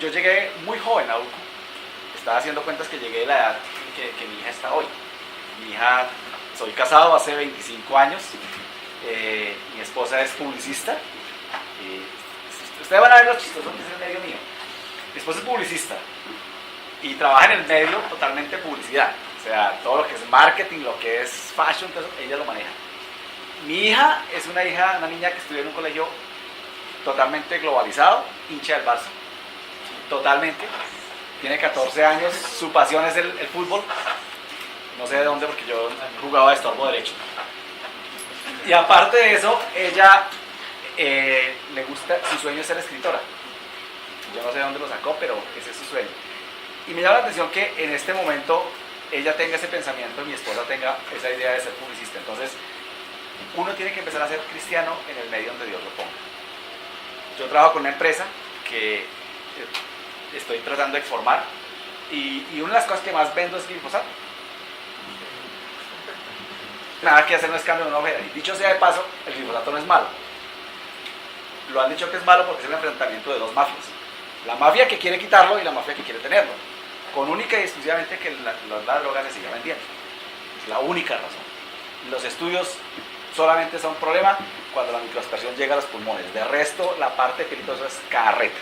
yo llegué muy joven a UCU. Estaba haciendo cuentas que llegué de la edad que mi hija está hoy. Mi hija, soy casado hace 25 años. Mi esposa es publicista. Ustedes van a ver lo chistoso que es el medio mío. Mi esposa es publicista y trabaja en el medio totalmente publicidad. O sea, todo lo que es marketing, lo que es fashion, todo eso, ella lo maneja. Mi hija es una niña que estudia en un colegio totalmente globalizado, hincha del Barça. Totalmente. Tiene 14 años, su pasión es el fútbol. No sé de dónde porque yo jugaba de estorbo derecho. Y aparte de eso, ella le gusta, su sueño es ser escritora. Yo no sé de dónde lo sacó, pero ese es su sueño. Y me llama la atención que en este momento ella tenga ese pensamiento y mi esposa tenga esa idea de ser publicista. Entonces, uno tiene que empezar a ser cristiano en el medio donde Dios lo ponga. Yo trabajo con una empresa que estoy tratando de formar y una de las cosas que más vendo es glifosato. Nada que hacer no es cambio de una ojera. Y dicho sea de paso, el glifosato no es malo. Lo han dicho que es malo porque es el enfrentamiento de dos mafias. La mafia que quiere quitarlo y la mafia que quiere tenerlo. Con única y exclusivamente que la droga se siga vendiendo. Es la única razón. Los estudios solamente son un problema cuando la microaspersión llega a los pulmones. De resto, la parte peligrosa es carreta.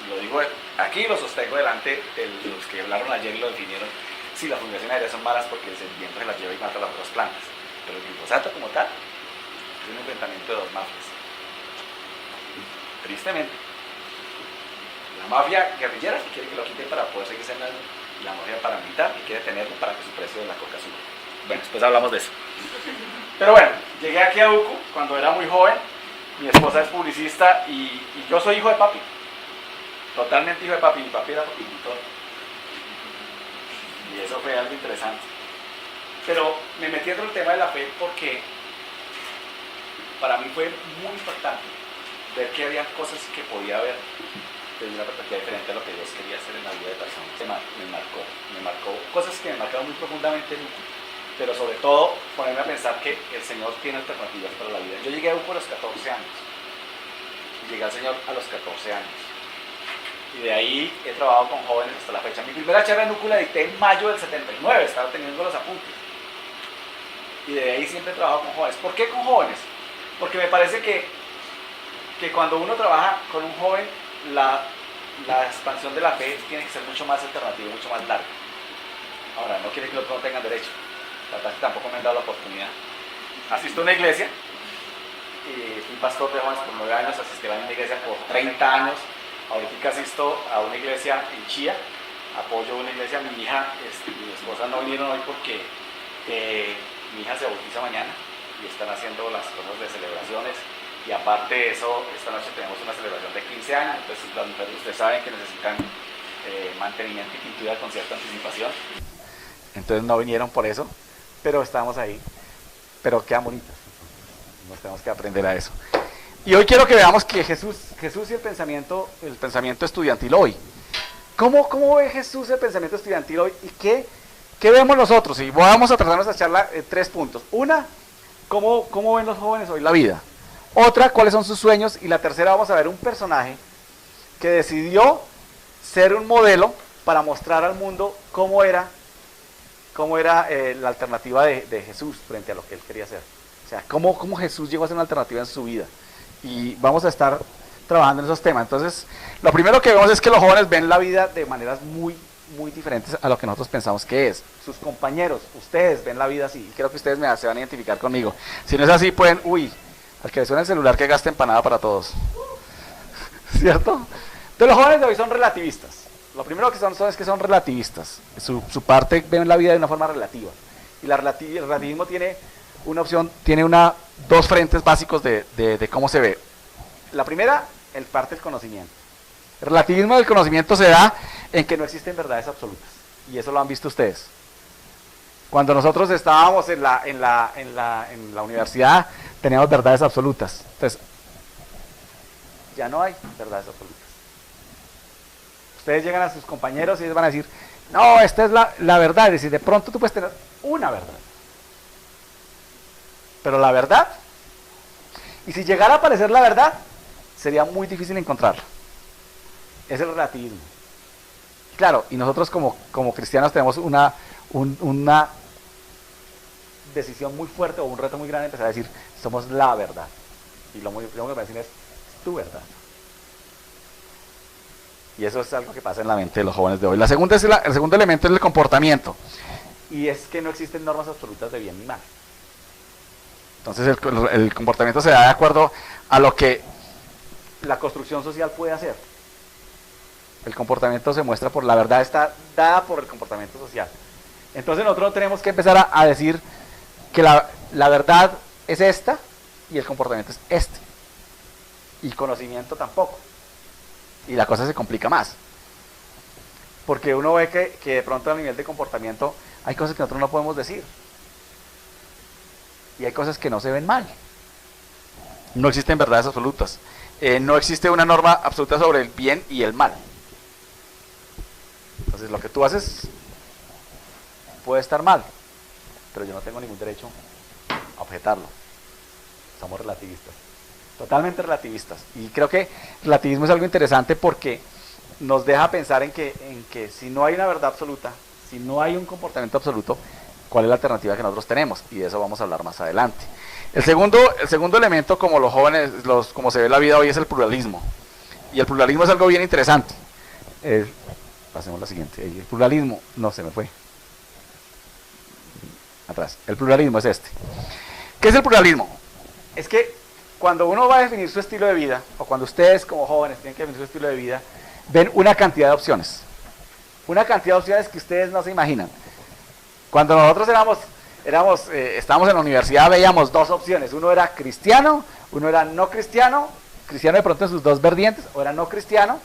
Lo digo aquí, lo sostengo delante de los que hablaron ayer y lo definieron. Sí, las fumigaciones aéreas son malas porque el viento se las lleva y mata las otras plantas. Pero el glifosato como tal es un enfrentamiento de dos mafias. Tristemente. La mafia guerrillera que quiere que lo quite para poder seguir siendo la mafia paramilitar y quiere tenerlo para que su precio de la coca suba. Bueno, después hablamos de eso. Pero bueno, llegué aquí a UCU cuando era muy joven. Mi esposa es publicista y yo soy hijo de papi. Totalmente hijo de papi. Mi papi era papicultor. Y eso fue algo interesante. Pero me metí dentro del tema de la fe porque para mí fue muy importante ver que había cosas que podía ver desde una perspectiva diferente a lo que Dios quería hacer en la vida de personas. Me marcó cosas que me marcaron muy profundamente en UCU, pero sobre todo ponerme a pensar que el Señor tiene alternativas para la vida. Yo llegué a UCU a los 14 años y llegué al Señor a los 14 años. Y de ahí he trabajado con jóvenes hasta la fecha. Mi primera charla en UCU la dicté en mayo del 79, estaba teniendo los apuntes. Y de ahí siempre he trabajado con jóvenes. ¿Por qué con jóvenes? Porque me parece que cuando uno trabaja con un joven, la expansión de la fe tiene que ser mucho más alternativa, mucho más larga. Ahora, no quiere que los otros no tengan derecho. La verdad es que tampoco me han dado la oportunidad. Asisto a una iglesia, fui pastor de jóvenes por 9 años, asistí a una iglesia por 30 años. Ahorita asisto a una iglesia en Chía, apoyo una iglesia. Mi hija y mi esposa no vinieron hoy porque mi hija se bautiza mañana y están haciendo las cosas de celebraciones. Y aparte de eso, esta noche tenemos una celebración de 15 años, entonces las mujeres, ustedes saben que necesitan mantenimiento y pintura con cierta anticipación. Entonces no vinieron por eso, pero estamos ahí. Pero quedan bonitas. Nos tenemos que aprender a eso. Y hoy quiero que veamos que Jesús y el pensamiento estudiantil hoy. ¿Cómo ve Jesús el pensamiento estudiantil hoy? ¿Y qué vemos nosotros? Y vamos a tratar nuestra charla en 3 puntos. Una, ¿cómo ven los jóvenes hoy la vida? Otra, ¿cuáles son sus sueños? Y la tercera, vamos a ver un personaje que decidió ser un modelo para mostrar al mundo cómo era la alternativa de Jesús frente a lo que él quería hacer. O sea, cómo Jesús llegó a ser una alternativa en su vida. Y vamos a estar trabajando en esos temas. Entonces, lo primero que vemos es que los jóvenes ven la vida de maneras muy, muy diferentes a lo que nosotros pensamos que es. Sus compañeros, ustedes ven la vida así. Y creo que ustedes se van a identificar conmigo. Si no es así, pueden, al que le suena el celular que gasta empanada para todos. ¿Cierto? Entonces los jóvenes de hoy son relativistas. Lo primero que son es que son relativistas. Su parte ven la vida de una forma relativa. Y el relativismo tiene una opción, dos frentes básicos de cómo se ve. La primera, el parte del conocimiento. El relativismo del conocimiento se da en que no existen verdades absolutas. Y eso lo han visto ustedes. Cuando nosotros estábamos en la universidad, teníamos verdades absolutas. Entonces, ya no hay verdades absolutas. Ustedes llegan a sus compañeros y ellos van a decir, no, esta es la verdad. Es decir, de pronto tú puedes tener una verdad. Pero la verdad, y si llegara a aparecer la verdad, sería muy difícil encontrarla. es el relativismo. Claro, y nosotros como cristianos tenemos una decisión muy fuerte o un reto muy grande de empezar a decir, somos la verdad. Y lo primero que me decir es tu verdad. Y eso es algo que pasa en la mente de los jóvenes de hoy. El segundo elemento es el comportamiento. Y es que no existen normas absolutas de bien ni mal. Entonces el comportamiento se da de acuerdo a lo que la construcción social puede hacer. El comportamiento se muestra por la verdad, está dada por el comportamiento social. Entonces nosotros tenemos que empezar a decir que la verdad es esta y el comportamiento es este. Y conocimiento tampoco. Y la cosa se complica más. Porque uno ve que de pronto a nivel de comportamiento hay cosas que nosotros no podemos decir. Y hay cosas que no se ven mal. No existen verdades absolutas. No existe una norma absoluta sobre el bien y el mal. Entonces lo que tú haces puede estar mal, pero yo no tengo ningún derecho a objetarlo. Somos relativistas, totalmente relativistas. Y creo que relativismo es algo interesante porque nos deja pensar en que si no hay una verdad absoluta, si no hay un comportamiento absoluto, ¿cuál es la alternativa que nosotros tenemos? Y de eso vamos a hablar más adelante. El segundo elemento, como los jóvenes, como se ve la vida hoy, es el pluralismo. Y el pluralismo es algo bien interesante. Pasemos a la siguiente. El pluralismo, no, se me fue. Atrás. El pluralismo es este. ¿Qué es el pluralismo? Es que cuando uno va a definir su estilo de vida, o cuando ustedes como jóvenes tienen que definir su estilo de vida, ven una cantidad de opciones. Una cantidad de opciones que ustedes no se imaginan. Cuando nosotros estábamos en la universidad, veíamos dos opciones. Uno era cristiano, uno era no cristiano. Cristiano de pronto en sus dos vertientes, o era no cristiano.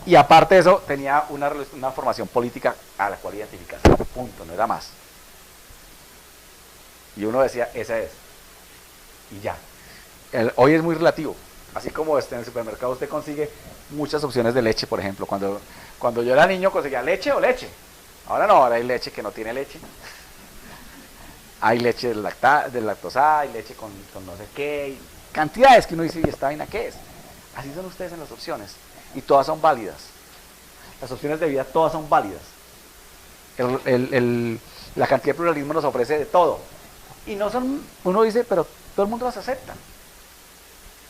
Y aparte de eso, tenía una formación política a la cual identificarse. Punto, no era más. Y uno decía, esa es. Y ya. Hoy es muy relativo. Así como en el supermercado usted consigue muchas opciones de leche, por ejemplo. Cuando yo era niño conseguía leche o leche. Ahora no, ahora hay leche que no tiene leche. Hay leche de lactosa, hay leche con no sé qué. Cantidades que uno dice, ¿y esta vaina qué es? Así son ustedes en las opciones. Y todas son válidas. Las opciones de vida todas son válidas. La cantidad de pluralismo nos ofrece de todo. Y no son, uno dice, pero todo el mundo las acepta.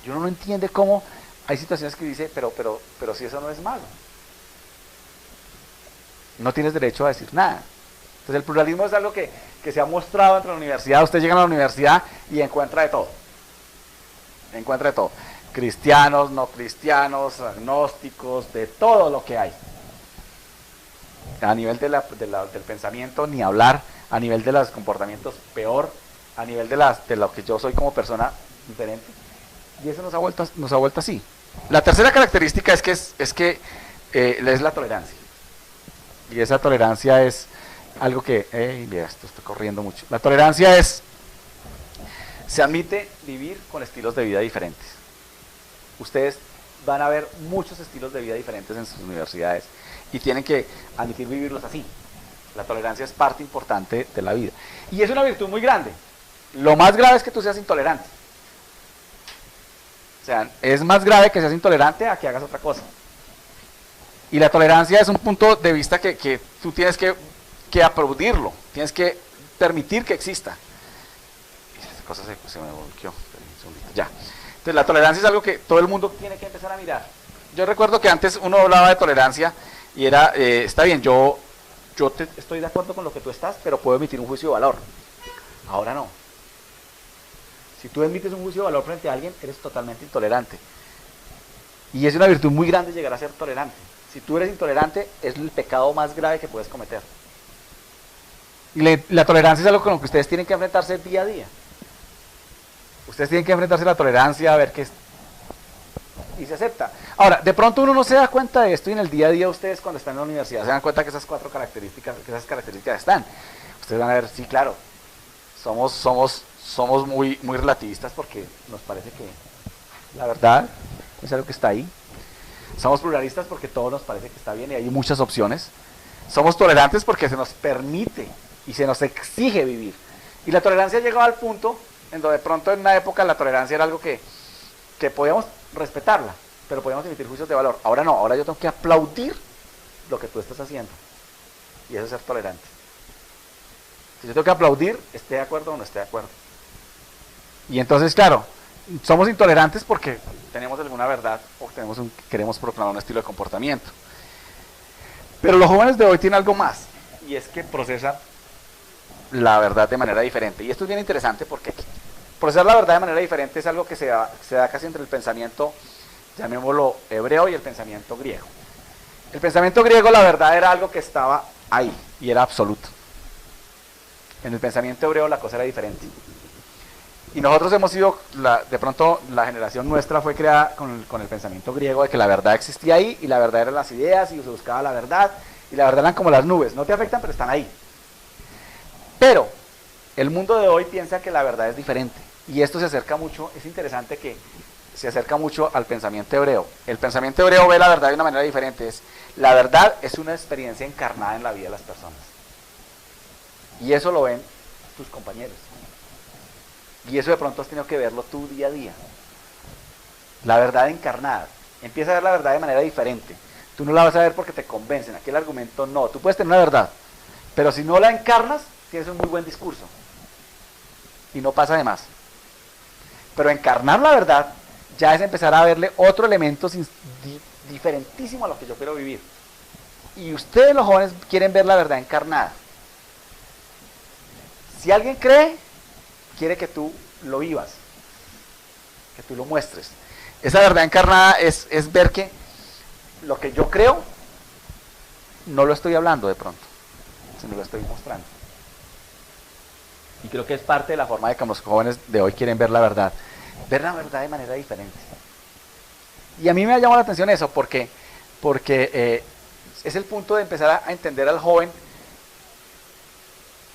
Y uno no entiende cómo hay situaciones que dice, pero si eso no es malo. No tienes derecho a decir nada. Entonces el pluralismo es algo que se ha mostrado entre la universidad. Usted llega a la universidad y encuentra de todo. Encuentra de todo. Cristianos, no cristianos, agnósticos, de todo lo que hay. A nivel del pensamiento, ni hablar. A nivel de los comportamientos, peor. A nivel de lo que yo soy como persona, diferente. Y eso nos ha vuelto así. La tercera característica es que es la tolerancia. Y esa tolerancia es algo que... mira, esto está corriendo mucho. La tolerancia se admite vivir con estilos de vida diferentes. Ustedes van a ver muchos estilos de vida diferentes en sus universidades y tienen que admitir vivirlos así. La tolerancia es parte importante de la vida. Y es una virtud muy grande. Lo más grave es que tú seas intolerante. O sea, es más grave que seas intolerante a que hagas otra cosa. Y la tolerancia es un punto de vista que tú tienes que aplaudirlo, tienes que permitir que exista. Esta cosa se me volvió. Ya. Entonces la tolerancia es algo que todo el mundo tiene que empezar a mirar. Yo recuerdo que antes uno hablaba de tolerancia y era, está bien, yo estoy de acuerdo con lo que tú estás, pero puedo emitir un juicio de valor. Ahora no. Si tú emites un juicio de valor frente a alguien, eres totalmente intolerante. Y es una virtud muy grande llegar a ser tolerante. Si tú eres intolerante, es el pecado más grave que puedes cometer. Y la tolerancia es algo con lo que ustedes tienen que enfrentarse día a día. Ustedes tienen que enfrentarse a la tolerancia, a ver qué es. Y se acepta. Ahora, de pronto uno no se da cuenta de esto y en el día a día ustedes cuando están en la universidad se dan cuenta que esas características están. Ustedes van a ver, sí, claro, somos muy relativistas porque nos parece que la verdad es algo que está ahí. Somos pluralistas porque todo nos parece que está bien y hay muchas opciones. Somos tolerantes porque se nos permite y se nos exige vivir. Y la tolerancia ha llegado al punto en donde de pronto en una época la tolerancia era algo que podíamos respetarla. pero podemos emitir juicios de valor. Ahora no, ahora yo tengo que aplaudir lo que tú estás haciendo. Y eso es ser tolerante. Si yo tengo que aplaudir, esté de acuerdo o no esté de acuerdo. Y entonces, claro, somos intolerantes porque tenemos alguna verdad o queremos proclamar un estilo de comportamiento. Pero los jóvenes de hoy tienen algo más, y es que procesan la verdad de manera diferente. Y esto es bien interesante porque procesar la verdad de manera diferente es algo que se da casi entre el pensamiento, llamémoslo hebreo, y el pensamiento griego. El pensamiento griego, la verdad era algo que estaba ahí y era absoluto. En el pensamiento hebreo la cosa era diferente. Y nosotros hemos sido, de pronto la generación nuestra fue creada con el pensamiento griego de que la verdad existía ahí y la verdad eran las ideas y se buscaba la verdad y la verdad eran como las nubes, no te afectan pero están ahí. Pero el mundo de hoy piensa que la verdad es diferente y esto se acerca mucho, es interesante que se acerca mucho al pensamiento hebreo. El pensamiento hebreo ve la verdad de una manera diferente, la verdad es una experiencia encarnada en la vida de las personas. Y eso lo ven tus compañeros. Y eso de pronto has tenido que verlo tú día a día. La verdad encarnada. Empieza a ver la verdad de manera diferente. Tú no la vas a ver porque te convencen. Aquel argumento no. Tú puedes tener una verdad. Pero si no la encarnas, tienes un muy buen discurso. Y no pasa de más. Pero encarnar la verdad ya es empezar a verle otro elemento diferentísimo a lo que yo quiero vivir. Y ustedes los jóvenes quieren ver la verdad encarnada. Si alguien cree, quiere que tú lo vivas, que tú lo muestres. Esa verdad encarnada es ver que lo que yo creo no lo estoy hablando de pronto, sino lo estoy mostrando. Y creo que es parte de la forma de que los jóvenes de hoy quieren ver la verdad de manera diferente. Y a mí me ha llamado la atención eso porque es el punto de empezar a entender al joven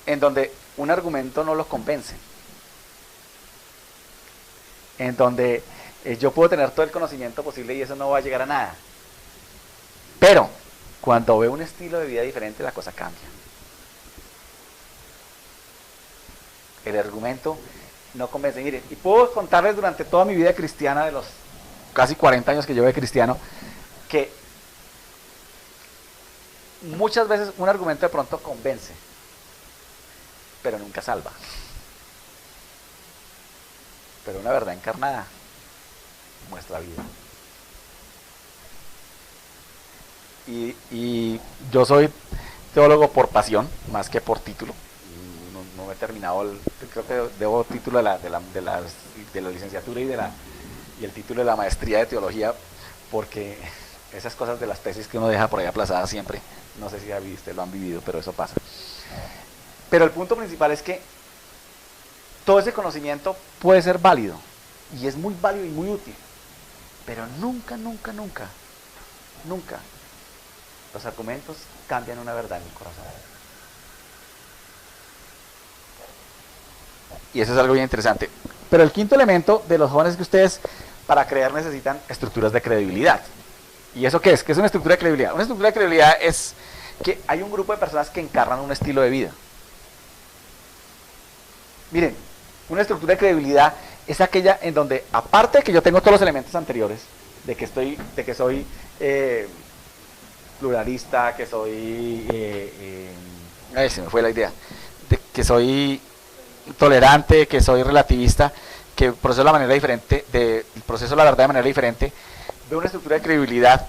en donde un argumento no lo convence. En donde yo puedo tener todo el conocimiento posible y eso no va a llegar a nada. Pero cuando veo un estilo de vida diferente, la cosa cambia. El argumento no convence. Miren, y puedo contarles durante toda mi vida cristiana, de los casi 40 años que llevo de cristiano, que muchas veces un argumento de pronto convence, pero nunca salva. Pero una verdad encarnada muestra vida. Y yo soy teólogo por pasión, más que por título. No he terminado, creo que debo título de la licenciatura y el título de la maestría de teología, porque esas cosas de las tesis que uno deja por ahí aplazadas siempre, no sé si ustedes lo han vivido, pero eso pasa. Pero el punto principal es que todo ese conocimiento puede ser válido, y es muy válido y muy útil, pero nunca los argumentos cambian una verdad en el corazón. Y eso es algo bien interesante. Pero el quinto elemento de los jóvenes es que ustedes, para creer, necesitan estructuras de credibilidad. ¿Y eso qué es? ¿Qué es una estructura de credibilidad? Una estructura de credibilidad es que hay un grupo de personas que encarnan un estilo de vida. Miren, una estructura de credibilidad es aquella en donde, aparte de que yo tengo todos los elementos anteriores, de que soy pluralista, que soy se me fue la idea, de que soy tolerante, que soy relativista, que proceso la manera diferente, proceso la verdad de manera diferente, veo una estructura de credibilidad,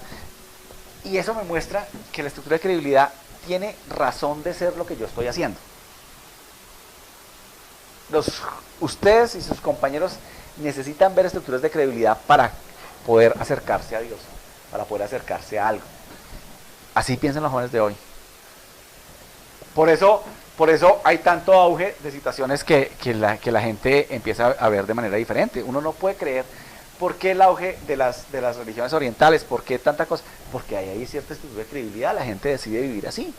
y eso me muestra que la estructura de credibilidad tiene razón de ser lo que yo estoy haciendo. Ustedes y sus compañeros necesitan ver estructuras de credibilidad para poder acercarse a Dios, para poder acercarse a algo. Así piensan los jóvenes de hoy. Por eso hay tanto auge de situaciones que la gente empieza a ver de manera diferente. Uno no puede creer por qué el auge de las religiones orientales, por qué tanta cosa, porque hay cierta estructura de credibilidad, la gente decide vivir así.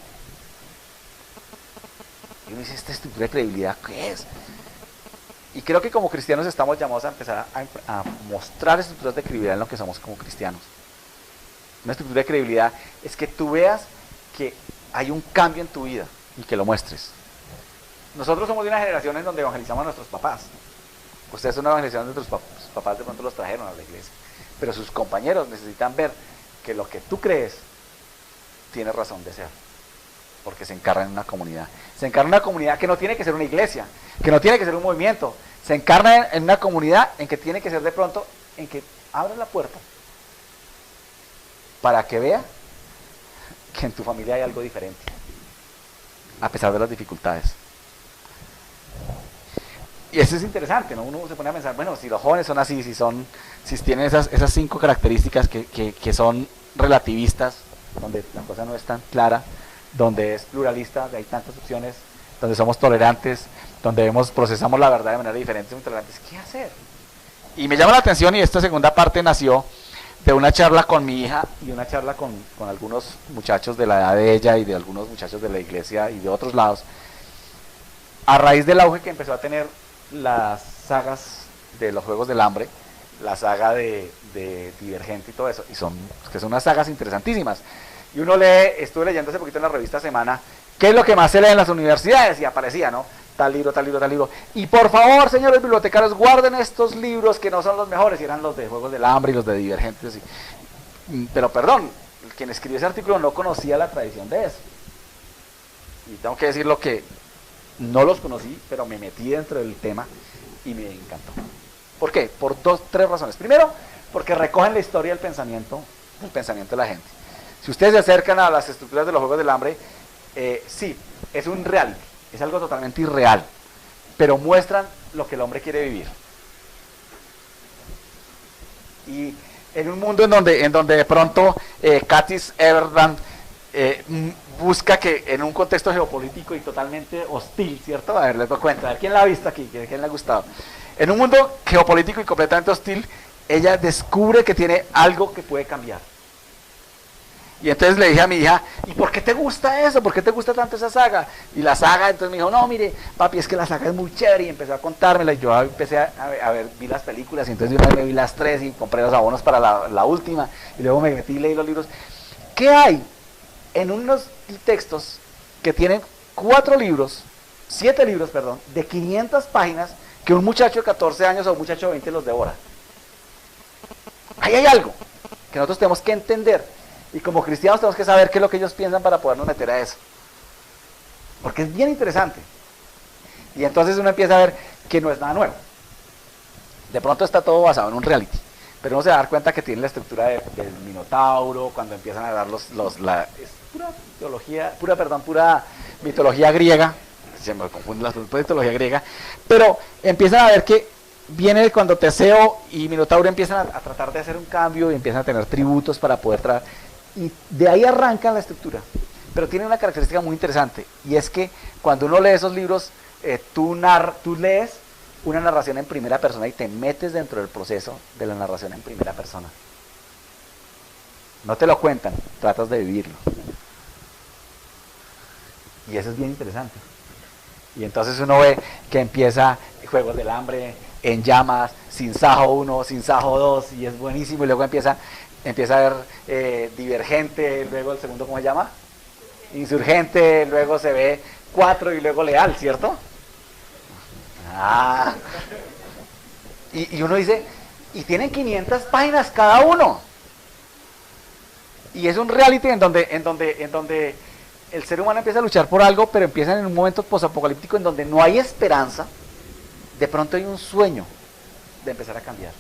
Y uno dice, ¿esta estructura de credibilidad qué es? Y creo que como cristianos estamos llamados a empezar a mostrar estructuras de credibilidad en lo que somos como cristianos. Una estructura de credibilidad es que tú veas que hay un cambio en tu vida y que lo muestres. Nosotros somos de una generación en donde evangelizamos a nuestros papás. Ustedes son una evangelización de sus papás, de pronto los trajeron a la iglesia. pero sus compañeros necesitan ver que lo que tú crees tiene razón de ser, porque se encarna en una comunidad. Se encarna en una comunidad que no tiene que ser una iglesia, que no tiene que ser un movimiento, se encarna en una comunidad en que tiene que ser de pronto, en que abra la puerta para que vea que en tu familia hay algo diferente, a pesar de las dificultades. Y eso es interesante, ¿no? Uno se pone a pensar, bueno, si los jóvenes son así, si tienen esas 5 características que son relativistas, donde la cosa no es tan clara, donde es pluralista, donde hay tantas opciones, donde somos tolerantes, donde procesamos la verdad de manera diferente, somos tolerantes, ¿qué hacer? Y me llama la atención, y esta segunda parte nació de una charla con mi hija y una charla con algunos muchachos de la edad de ella y de algunos muchachos de la iglesia y de otros lados, a raíz del auge que empezó a tener las sagas de los Juegos del Hambre, la saga de Divergente y todo eso, y son unas sagas interesantísimas. Y uno estuve leyendo hace poquito en la revista Semana, ¿qué es lo que más se lee en las universidades? Y aparecía, ¿no? Tal libro, tal libro, tal libro. Y por favor, señores bibliotecarios, guarden estos libros que no son los mejores, y eran los de Juegos del Hambre y los de Divergentes. Pero perdón, quien escribió ese artículo no conocía la tradición de eso. Y tengo que decirlo que no los conocí, pero me metí dentro del tema y me encantó. ¿Por qué? Por 3 razones. Primero, porque recogen la historia del pensamiento de la gente. Si ustedes se acercan a las estructuras de los Juegos del Hambre, sí, es un reality, es algo totalmente irreal, pero muestran lo que el hombre quiere vivir. Y en un mundo en donde de pronto Katniss Everdeen busca que en un contexto geopolítico y totalmente hostil, ¿cierto? A ver, les doy cuenta, a ver, ¿quién la ha visto aquí? ¿Quién le ha gustado? En un mundo geopolítico y completamente hostil, ella descubre que tiene algo que puede cambiar. Y entonces le dije a mi hija, ¿y por qué te gusta eso? ¿Por qué te gusta tanto esa saga? Y la saga, entonces me dijo, no, mire, papi, es que la saga es muy chévere, y empezó a contármela, y yo empecé a ver, vi las películas, y entonces de una vez me vi las 3, y compré los abonos para la última, y luego me metí y leí los libros. ¿Qué hay en unos textos que tienen 7 libros, de 500 páginas, que un muchacho de 14 años o un muchacho de 20 los devora? Ahí hay algo que nosotros tenemos que entender, y como cristianos tenemos que saber qué es lo que ellos piensan para podernos meter a eso, porque es bien interesante. Y entonces uno empieza a ver que no es nada nuevo. De pronto está todo basado en un reality, pero uno se va a dar cuenta que tiene la estructura del Minotauro, cuando empiezan a dar es pura mitología griega, se me confunden las dos, mitología griega, pero empiezan a ver que viene cuando Teseo y Minotauro empiezan a tratar de hacer un cambio y empiezan a tener tributos para poder traer, y de ahí arranca la estructura. Pero tiene una característica muy interesante, y es que cuando uno lee esos libros, tú lees una narración en primera persona y te metes dentro del proceso de la narración en primera persona. No te lo cuentan, tratas de vivirlo. Y eso es bien interesante. Y entonces uno ve que empieza Juegos del Hambre, En Llamas, Sin Sajo 1, Sin Sajo 2, y es buenísimo, y luego empieza a ver Divergente, luego el segundo, ¿cómo se llama? Insurgente, luego se ve 4 y luego Leal, ¿cierto? Y uno dice, y tienen 500 páginas cada uno. Y es un reality en donde el ser humano empieza a luchar por algo, pero empiezan en un momento posapocalíptico en donde no hay esperanza. De pronto hay un sueño de empezar a cambiar.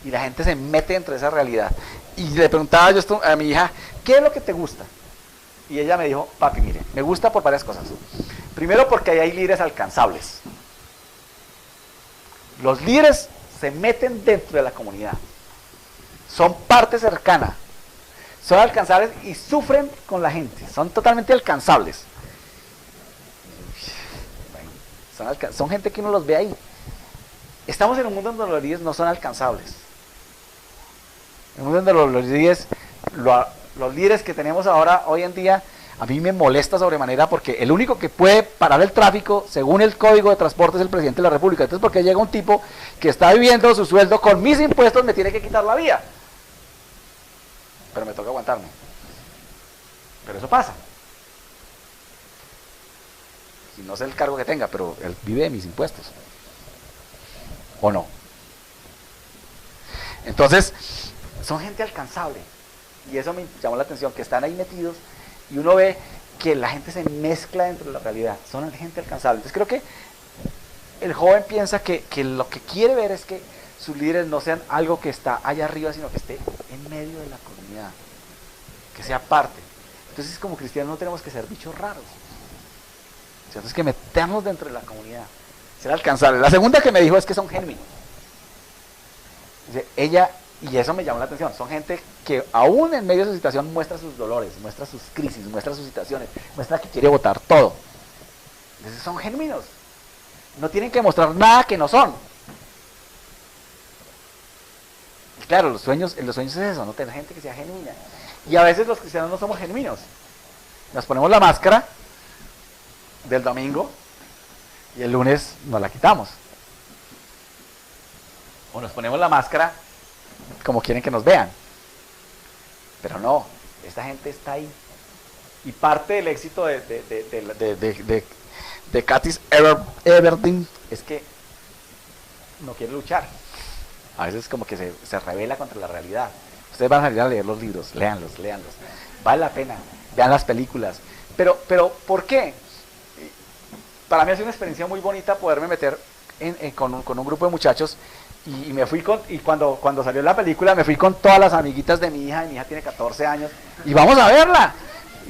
Y la gente se mete dentro de esa realidad. Y le preguntaba yo a mi hija, ¿qué es lo que te gusta? Y ella me dijo, papi, mire, me gusta por varias cosas. Primero, porque ahí hay líderes alcanzables. Los líderes se meten dentro de la comunidad. Son parte cercana. Son alcanzables y sufren con la gente. Son totalmente alcanzables. Son gente que uno los ve ahí. Estamos en un mundo donde los líderes no son alcanzables. En un mundo donde los líderes que tenemos ahora, hoy en día, a mí me molesta sobremanera, porque el único que puede parar el tráfico, según el Código de Transporte, es el presidente de la República. Entonces, ¿por qué llega un tipo que está viviendo su sueldo con mis impuestos, me tiene que quitar la vía? Pero me toca aguantarme. Pero eso pasa. Y no sé el cargo que tenga, pero él vive de mis impuestos. ¿O no? Entonces, son gente alcanzable. Y eso me llamó la atención, que están ahí metidos y uno ve que la gente se mezcla dentro de la realidad. Son gente alcanzable. Entonces creo que el joven piensa que lo que quiere ver es que sus líderes no sean algo que está allá arriba, sino que esté en medio de la comunidad, que sea parte. Entonces como cristianos no tenemos que ser bichos raros, tenemos que meternos dentro de la comunidad, ser alcanzables. La segunda que me dijo es que son genuinos. Dice, ella, y eso me llamó la atención, son gente que aún en medio de su situación muestra sus dolores, muestra sus crisis, muestra sus situaciones, muestra que quiere botar todo. Entonces son genuinos, no tienen que mostrar nada que no son. Y claro, los sueños es eso, no tener gente que sea genuina. Y a veces los cristianos no somos genuinos. Nos ponemos la máscara del domingo y el lunes nos la quitamos. O nos ponemos la máscara como quieren que nos vean. Pero no, esta gente está ahí. Y parte del éxito de Katniss Everdeen es que no quiere luchar. A veces como que se revela contra la realidad. Ustedes van a salir a leer los libros, léanlos. Vale la pena, vean las películas. Pero ¿por qué? Para mí ha sido una experiencia muy bonita poderme meter con un grupo de muchachos y me fui cuando salió la película me fui con todas las amiguitas de mi hija, y mi hija tiene 14 años, y vamos a verla.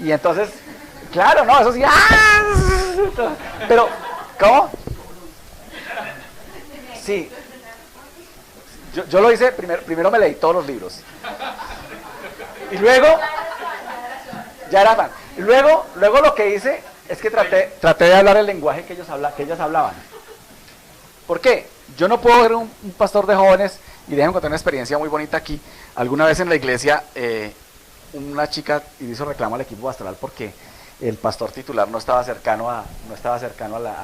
Y entonces, claro, no, eso sí, ¡ah! Pero, ¿cómo? Sí. Yo lo hice, primero me leí todos los libros. Y luego, ya era fan. Y luego lo que hice es que traté de hablar el lenguaje que ellas hablaban. ¿Por qué? Yo no puedo ver un pastor de jóvenes, y déjenme contar una experiencia muy bonita aquí. Alguna vez en la iglesia, una chica hizo reclamo al equipo pastoral porque el pastor titular no estaba cercano a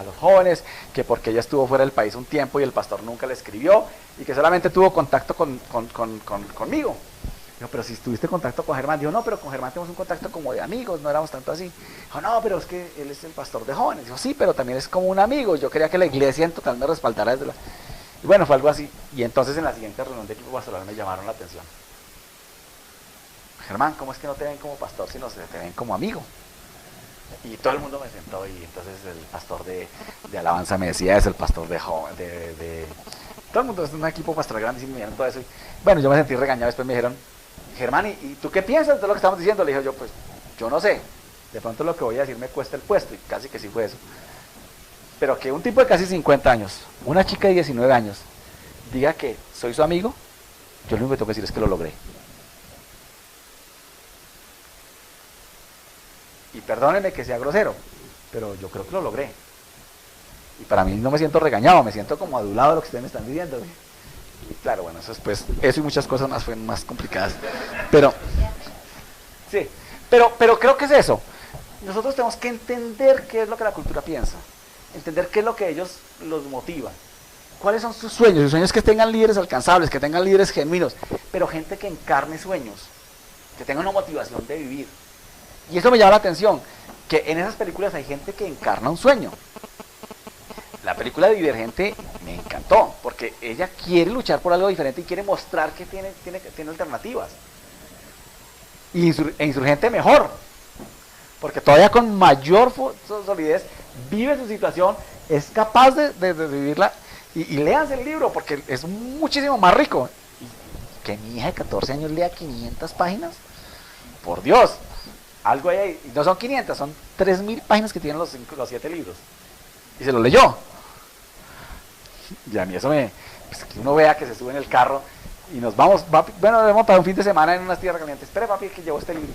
los jóvenes, que porque ella estuvo fuera del país un tiempo y el pastor nunca le escribió, y que solamente tuvo contacto conmigo. Dijo, pero si tuviste contacto con Germán. Dijo, no, pero con Germán tenemos un contacto como de amigos, no éramos tanto así. Dijo, no, pero es que él es el pastor de jóvenes. Dijo, sí, pero también es como un amigo. Yo quería que la iglesia en total me respaldara desde la... Y bueno, fue algo así. Y entonces en la siguiente reunión de equipo pastoral me llamaron la atención. Germán, ¿cómo es que no te ven como pastor, sino se te ven como amigo? Y todo el mundo me sentó, y entonces el pastor de alabanza me decía, es el pastor de todo el mundo es un equipo pastoral grande, y me dijeron todo eso. Y bueno, yo me sentí regañado. Después me dijeron, Germán, ¿y tú qué piensas de lo que estamos diciendo? Le dije yo, pues, yo no sé. De pronto lo que voy a decir me cuesta el puesto, y casi que sí fue eso. Pero que un tipo de casi 50 años, una chica de 19 años, diga que soy su amigo, yo lo único que tengo que decir es que lo logré. Y perdónenme que sea grosero, pero yo creo que lo logré. Y para mí no me siento regañado, me siento como adulado de lo que ustedes me están diciendo. Y claro, bueno, eso y muchas cosas más fueron más complicadas. Pero, sí, pero creo que es eso. Nosotros tenemos que entender qué es lo que la cultura piensa, entender qué es lo que ellos los motiva, cuáles son sus sueños que tengan líderes alcanzables, que tengan líderes genuinos, pero gente que encarne sueños, que tenga una motivación de vivir. Y eso me llama la atención, que en esas películas hay gente que encarna un sueño. La película de Divergente me encantó, porque ella quiere luchar por algo diferente y quiere mostrar que tiene alternativas. Y Insurgente mejor, porque todavía con mayor solidez vive su situación, es capaz de vivirla. Y léanse el libro, porque es muchísimo más rico. Y que mi hija de 14 años lea 500 páginas, por Dios, algo hay ahí. Y no son 500, son 3000 páginas que tienen los 7 libros. Y se lo leyó. Y a mí eso pues que uno vea que se sube en el carro y nos vamos, papi, bueno, vamos para un fin de semana en unas tierras calientes. Espere, papi, que llevo este libro.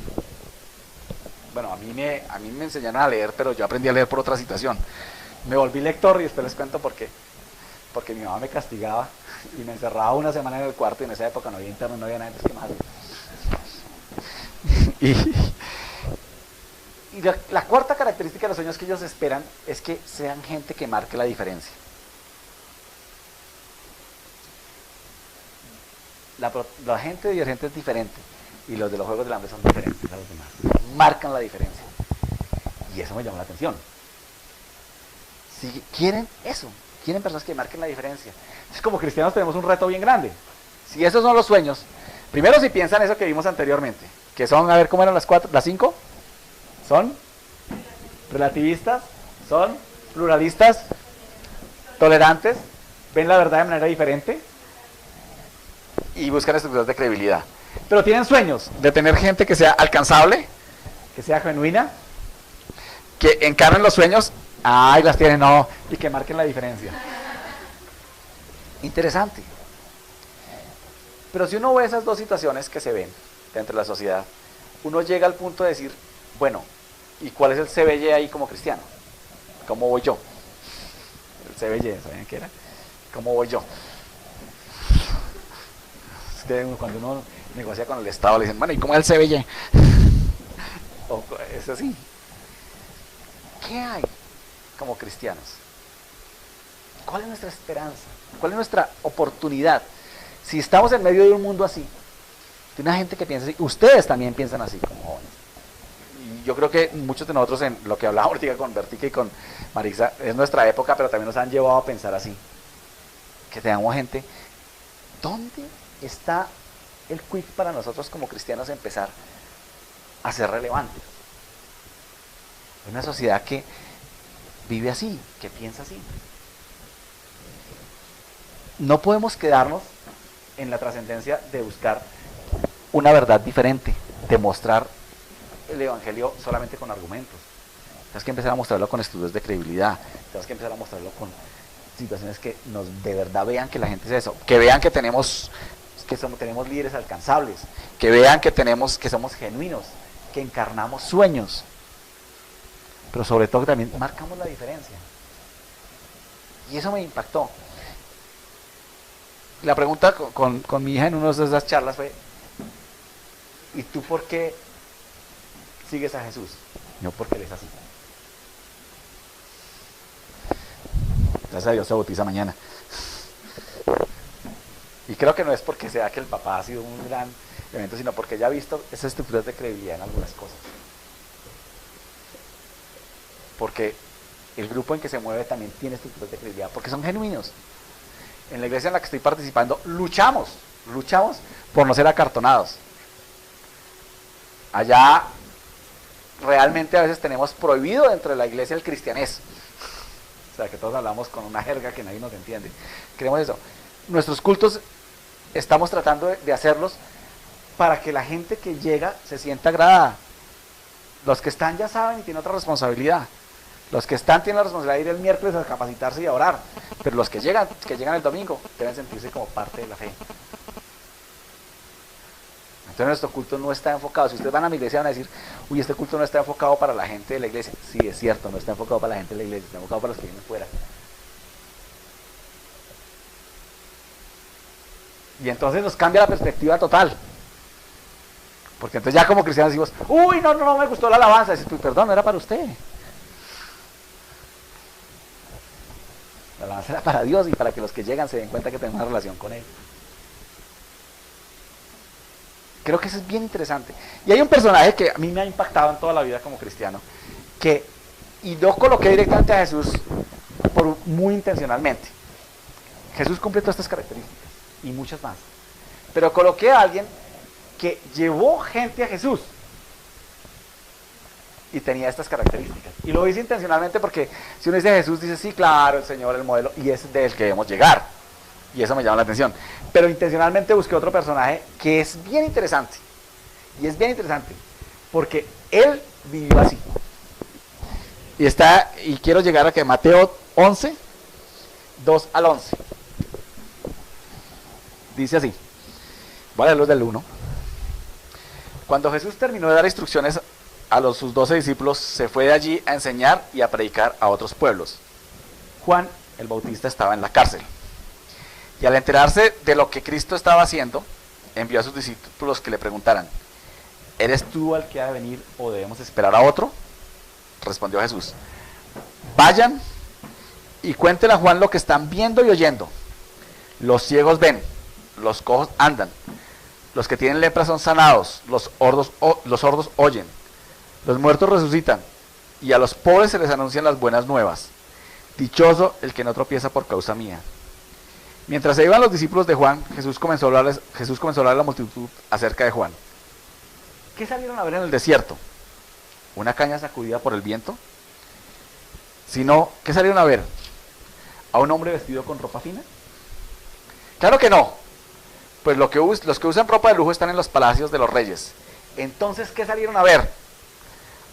Bueno, a mí me enseñaron a leer, pero yo aprendí a leer por otra situación. Me volví lector, y después les cuento por qué. Porque mi mamá me castigaba y me encerraba una semana en el cuarto, y en esa época no había internet, no había nada, entonces ¿qué más? Y la cuarta característica de los sueños que ellos esperan es que sean gente que marque la diferencia. La gente de Divergente es diferente, y los de los Juegos del Hambre son diferentes a los demás. Marcan la diferencia. Y eso me llamó la atención. Si quieren eso, quieren personas que marquen la diferencia. Entonces, como cristianos tenemos un reto bien grande. Si esos son los sueños, primero si piensan eso que vimos anteriormente, que son, a ver cómo eran las 5, son relativistas, son pluralistas, tolerantes, ven la verdad de manera diferente y buscan estructuras de credibilidad. Pero tienen sueños de tener gente que sea alcanzable, que sea genuina, que encarnen los sueños, ay, las tienen, no, y que marquen la diferencia. Interesante. Pero si uno ve esas dos situaciones que se ven dentro de la sociedad, uno llega al punto de decir, bueno, ¿y cuál es el CBY ahí como cristiano? ¿Cómo voy yo? El CBY, ¿saben qué era? ¿Cómo voy yo? Es que cuando uno negocia con el Estado le dicen, bueno, ¿y cómo es el CBY? O es así. ¿Qué hay como cristianos? ¿Cuál es nuestra esperanza? ¿Cuál es nuestra oportunidad? Si estamos en medio de un mundo así, de una gente que piensa así, ustedes también piensan así como jóvenes. Y yo creo que muchos de nosotros, en lo que hablábamos ahorita con Bertica y con Marisa, es nuestra época, pero también nos han llevado a pensar así. Que tengamos gente, ¿dónde está el quick para nosotros como cristianos empezar a ser relevantes? Una sociedad que vive así, que piensa así. No podemos quedarnos en la trascendencia de buscar una verdad diferente, de mostrar el evangelio solamente con argumentos. Tenemos que empezar a mostrarlo con estudios de credibilidad, tenemos que empezar a mostrarlo con situaciones que nos de verdad vean que la gente es eso, que vean que tenemos líderes alcanzables, que vean que somos genuinos, que encarnamos sueños, pero sobre todo que también marcamos la diferencia. Y eso me impactó. La pregunta con mi hija en una de esas charlas fue, ¿y tú por qué sigues a Jesús? No, porque él es así. Gracias a Dios se bautiza mañana. Y creo que no es porque sea que el papá ha sido un gran evento, sino porque ella ha visto esas estructuras de credibilidad en algunas cosas. Porque el grupo en que se mueve también tiene estructuras de credibilidad, porque son genuinos. En la iglesia en la que estoy participando, luchamos por no ser acartonados. Allá realmente a veces tenemos prohibido dentro de la iglesia el cristianés. O sea, que todos hablamos con una jerga que nadie nos entiende. Queremos eso. Nuestros cultos estamos tratando de hacerlos para que la gente que llega se sienta agradada. Los que están ya saben y tienen otra responsabilidad. Los que están tienen la responsabilidad de ir el miércoles a capacitarse y a orar. Pero los que llegan el domingo, deben sentirse como parte de la fe. Entonces nuestro culto no está enfocado. Si ustedes van a mi iglesia van a decir, uy, este culto no está enfocado para la gente de la iglesia. Sí, es cierto, no está enfocado para la gente de la iglesia, está enfocado para los que vienen fuera. Y entonces nos cambia la perspectiva total. Porque entonces ya como cristianos decimos, uy, no me gustó la alabanza. Dices, pues, perdón, no era para usted. La alabanza era para Dios y para que los que llegan se den cuenta que tenemos una relación con Él. Creo que eso es bien interesante. Y hay un personaje que a mí me ha impactado en toda la vida como cristiano, y yo coloqué directamente a Jesús muy intencionalmente. Jesús cumple todas estas características y muchas más. Pero coloqué a alguien que llevó gente a Jesús y tenía estas características. Y lo hice intencionalmente porque si uno dice Jesús, dice, sí, claro, el Señor, el modelo, y es del que debemos llegar. Y eso me llama la atención. Pero intencionalmente busqué otro personaje que es bien interesante. Y es bien interesante porque él vivió así. Y quiero llegar a que Mateo 11, 2 al 11. Dice así. Voy a leer los del 1. Cuando Jesús terminó de dar instrucciones a sus 12 discípulos, se fue de allí a enseñar y a predicar a otros pueblos. Juan el Bautista estaba en la cárcel. Y al enterarse de lo que Cristo estaba haciendo, envió a sus discípulos que le preguntaran, ¿eres tú el que ha de venir o debemos esperar a otro? Respondió Jesús, vayan y cuenten a Juan lo que están viendo y oyendo. Los ciegos ven, los cojos andan, los que tienen lepra son sanados, los sordos oyen, los muertos resucitan, y a los pobres se les anuncian las buenas nuevas. Dichoso el que no tropieza por causa mía. Mientras se iban los discípulos de Juan, Jesús comenzó a hablar a la multitud acerca de Juan. ¿Qué salieron a ver en el desierto? ¿Una caña sacudida por el viento? Sino, ¿qué salieron a ver? ¿A un hombre vestido con ropa fina? Claro que no. Pues los que usan ropa de lujo están en los palacios de los reyes. Entonces, ¿qué salieron a ver?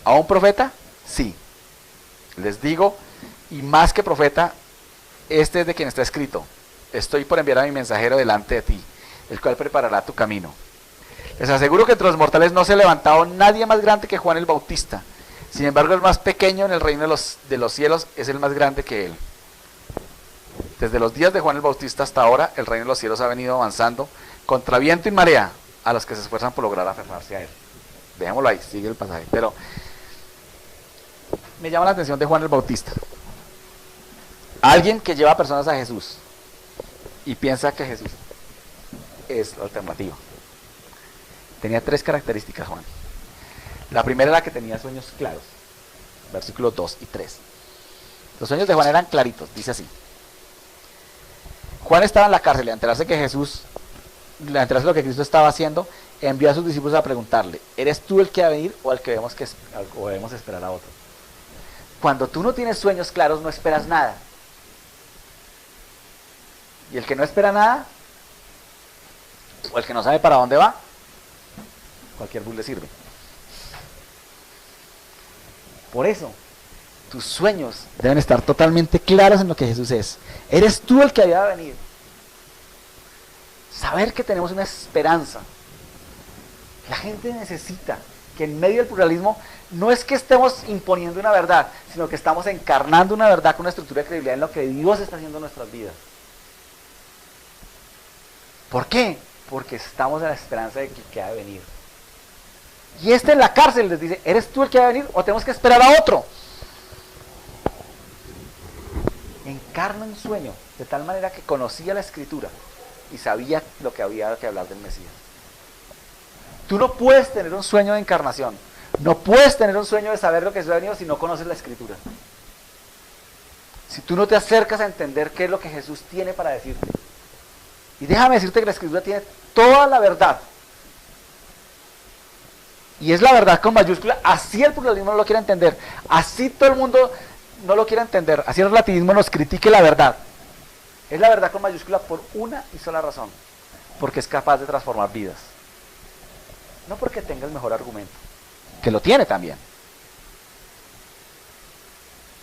¿A un profeta? Sí. Les digo, y más que profeta, este es de quien está escrito: estoy por enviar a mi mensajero delante de ti, el cual preparará tu camino. Les aseguro que entre los mortales no se ha levantado nadie más grande que Juan el Bautista. Sin embargo, el más pequeño en el reino de los cielos es el más grande que él. Desde los días de Juan el Bautista hasta ahora, el reino de los cielos ha venido avanzando contra viento y marea a los que se esfuerzan por lograr aferrarse a él. Dejémoslo ahí, sigue el pasaje. Pero me llama la atención de Juan el Bautista. Alguien que lleva a personas a Jesús y piensa que Jesús es la alternativa. Tenía 3 características, Juan. La primera era que tenía sueños claros. Versículos 2 y 3. Los sueños de Juan eran claritos, dice así. Juan estaba en la cárcel y al enterarse de lo que Cristo estaba haciendo, envió a sus discípulos a preguntarle: ¿eres tú el que va a venir o debemos esperar a otro? Cuando tú no tienes sueños claros, no esperas nada. Y el que no espera nada, o el que no sabe para dónde va, cualquier bus le sirve. Por eso, tus sueños deben estar totalmente claros en lo que Jesús es. Eres tú el que había de venir. Saber que tenemos una esperanza. La gente necesita que en medio del pluralismo no es que estemos imponiendo una verdad, sino que estamos encarnando una verdad con una estructura de credibilidad en lo que Dios está haciendo en nuestras vidas. ¿Por qué? Porque estamos en la esperanza de que ha de venir. Y en la cárcel les dice: ¿eres tú el que va a venir o tenemos que esperar a otro? Encarna un sueño de tal manera que conocía la escritura y sabía lo que había que hablar del Mesías. Tú no puedes tener un sueño de encarnación, no puedes tener un sueño de saber lo que Jesús ha venido si no conoces la escritura. Si tú no te acercas a entender qué es lo que Jesús tiene para decirte. Y déjame decirte que la escritura tiene toda la verdad. Y es la verdad con mayúscula, así el pluralismo no lo quiere entender, así todo el mundo no lo quiere entender, así el relativismo nos critique la verdad. Es la verdad con mayúscula por una y sola razón: porque es capaz de transformar vidas. No porque tenga el mejor argumento, que lo tiene también,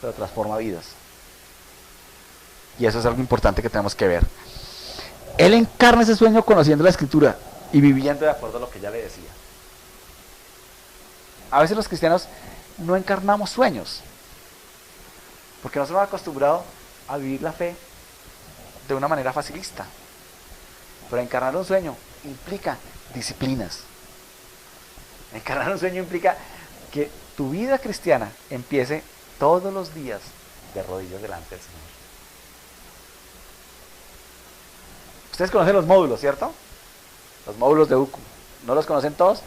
pero transforma vidas. Y eso es algo importante que tenemos que ver. Él encarna ese sueño conociendo la escritura y viviendo de acuerdo a lo que ella le decía. A veces los cristianos no encarnamos sueños, porque nos hemos acostumbrado a vivir la fe de una manera facilista. Pero encarnar un sueño implica disciplinas. Encarnar un sueño implica que tu vida cristiana empiece todos los días de rodillas delante del Señor. Ustedes conocen los módulos, ¿cierto? Los módulos de UCU. ¿No los conocen todos?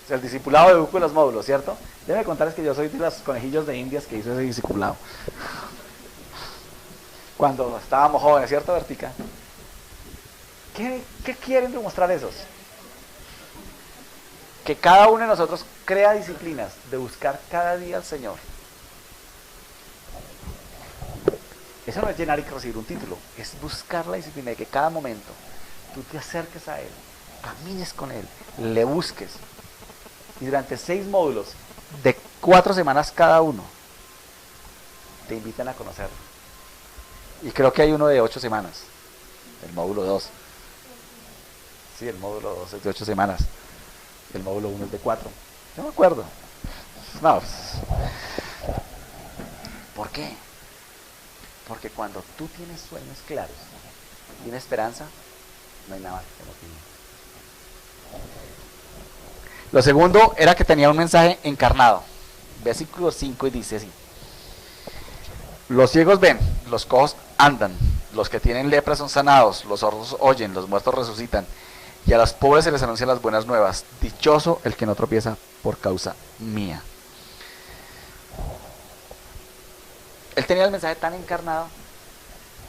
El discipulado de UCU y los módulos, ¿cierto? Déjenme contarles que yo soy de los conejillos de indias que hizo ese discipulado. Cuando estábamos jóvenes, ¿cierto, Vertica? ¿Qué quieren demostrar esos? Que cada uno de nosotros crea disciplinas de buscar cada día al Señor. Eso no es llenar y recibir un título, es buscar la disciplina de que cada momento tú te acerques a Él, camines con Él, le busques. Y durante 6 módulos de 4 semanas cada uno, te invitan a conocerlo. Y creo que hay uno de 8 semanas, el módulo 2. Sí, el módulo 2 es de 8 semanas. El módulo 1 es de 4. No me acuerdo. No. ¿Por qué? Porque cuando tú tienes sueños claros y una esperanza, no hay nada que te motive. Lo segundo era que tenía un mensaje encarnado. Versículo 5 y dice así: los ciegos ven, los cojos andan, los que tienen lepra son sanados, los sordos oyen, los muertos resucitan, y a los pobres se les anuncian las buenas nuevas. Dichoso el que no tropieza por causa mía. Él tenía el mensaje tan encarnado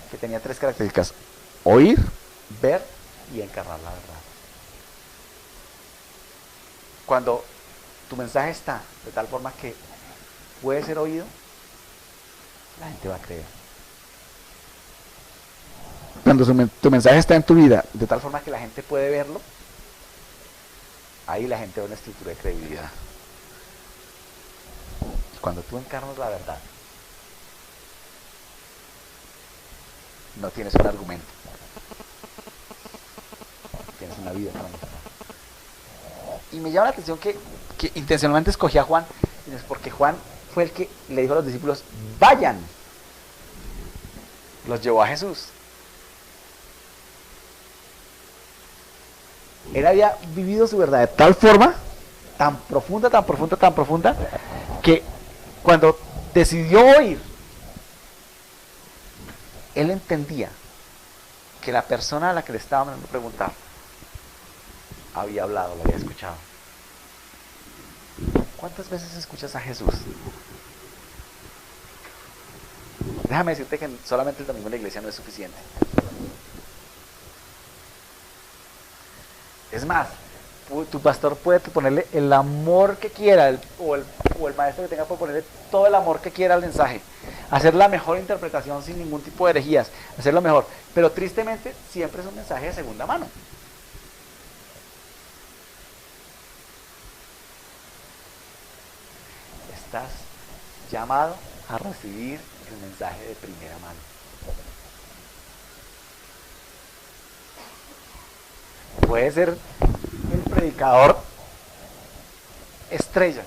que tenía 3 características. oír, ver y encarnar la verdad. Cuando tu mensaje está de tal forma que puede ser oído, la gente va a creer. Cuando tu mensaje está en tu vida de tal forma que la gente puede verlo, ahí la gente ve una estructura de credibilidad. Cuando tú encarnas la verdad, no tienes un argumento, tienes una vida para mostrar. Y me llama la atención que intencionalmente escogí a Juan, porque Juan fue el que le dijo a los discípulos, vayan. Los llevó a Jesús. Él había vivido su verdad de tal forma, tan profunda, tan profunda, tan profunda, que cuando decidió oír, él entendía que la persona a la que le estaba mandando preguntar había hablado, lo había escuchado. ¿Cuántas veces escuchas a Jesús? Déjame decirte que solamente el domingo en la iglesia no es suficiente. Es más, tu pastor puede ponerle el amor que quiera, o el maestro que tenga puede ponerle todo el amor que quiera al mensaje, hacer la mejor interpretación sin ningún tipo de herejías, hacerlo mejor, pero tristemente siempre es un mensaje de segunda mano. Estás llamado a recibir el mensaje de primera mano. Puede ser el predicador estrella,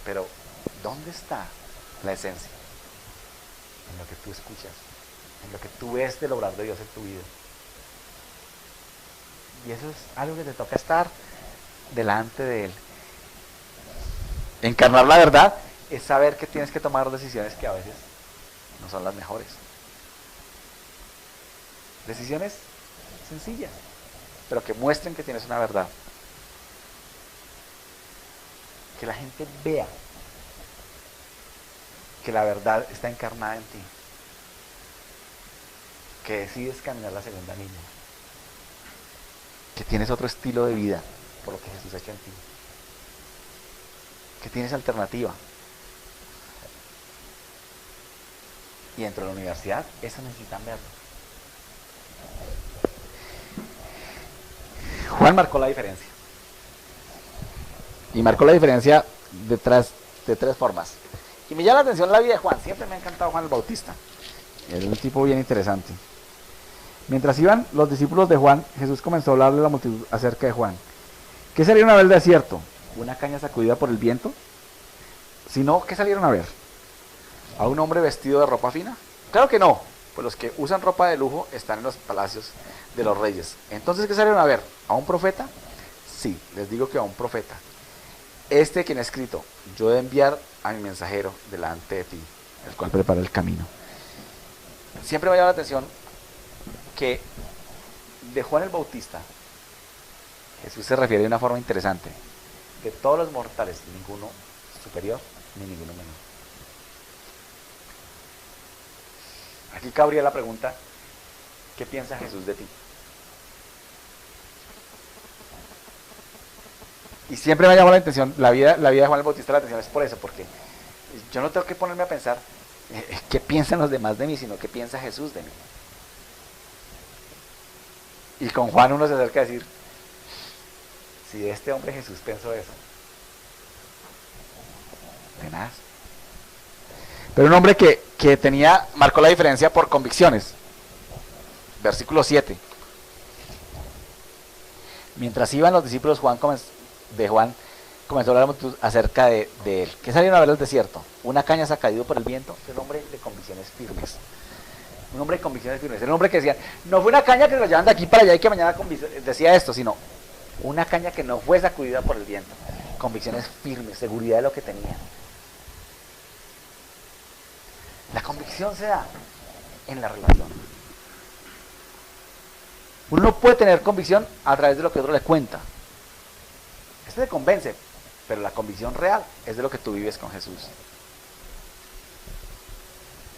pero ¿dónde está la esencia? En lo que tú escuchas, en lo que tú ves del obrar de Dios en tu vida. Y eso es algo que te toca estar delante de Él. Encarnar la verdad es saber que tienes que tomar decisiones que a veces no son las mejores. Decisiones sencillas, pero que muestren que tienes una verdad. Que la gente vea que la verdad está encarnada en ti. Que decides caminar la segunda milla. Que tienes otro estilo de vida por lo que Jesús ha hecho en ti. Que tienes alternativa. Y dentro de la universidad, eso necesitan verlo. Juan marcó la diferencia. Y marcó la diferencia de tres formas. Y me llama la atención la vida de Juan. Siempre me ha encantado Juan el Bautista. Es un tipo bien interesante. Mientras iban los discípulos de Juan, Jesús comenzó a hablarle a la multitud acerca de Juan. ¿Qué salieron a ver del desierto? ¿Una caña sacudida por el viento? Si no, ¿qué salieron a ver? ¿A un hombre vestido de ropa fina? Claro que no, pues los que usan ropa de lujo están en los palacios de los reyes. Entonces, ¿qué salieron a ver? ¿A un profeta? Sí, les digo que a un profeta. Quien ha escrito, yo he de enviar a mi mensajero delante de ti, el cual prepara el camino. Siempre me llama la atención que de Juan el Bautista, Jesús se refiere de una forma interesante. De todos los mortales, ninguno superior ni ninguno menor. Aquí cabría la pregunta, ¿qué piensa Jesús de ti? Y siempre me ha llamado la atención, la vida de Juan el Bautista, la atención es por eso, porque yo no tengo que ponerme a pensar qué piensan los demás de mí, sino qué piensa Jesús de mí. Y con Juan uno se acerca a decir, si este hombre Jesús pensó eso, tenaz. Pero un hombre que marcó la diferencia por convicciones. Versículo 7. Mientras iban los discípulos de Juan, comenzó a hablar acerca de él. ¿Qué salieron a ver al desierto? Una caña sacudida por el viento. Un hombre de convicciones firmes. Un hombre de convicciones firmes. Era un hombre que decía, no fue una caña que lo llevan de aquí para allá y que mañana decía esto, sino una caña que no fue sacudida por el viento. Convicciones firmes, seguridad de lo que tenía. La convicción se da en la relación. Uno no puede tener convicción a través de lo que otro le cuenta. Este te convence, pero la convicción real es de lo que tú vives con Jesús.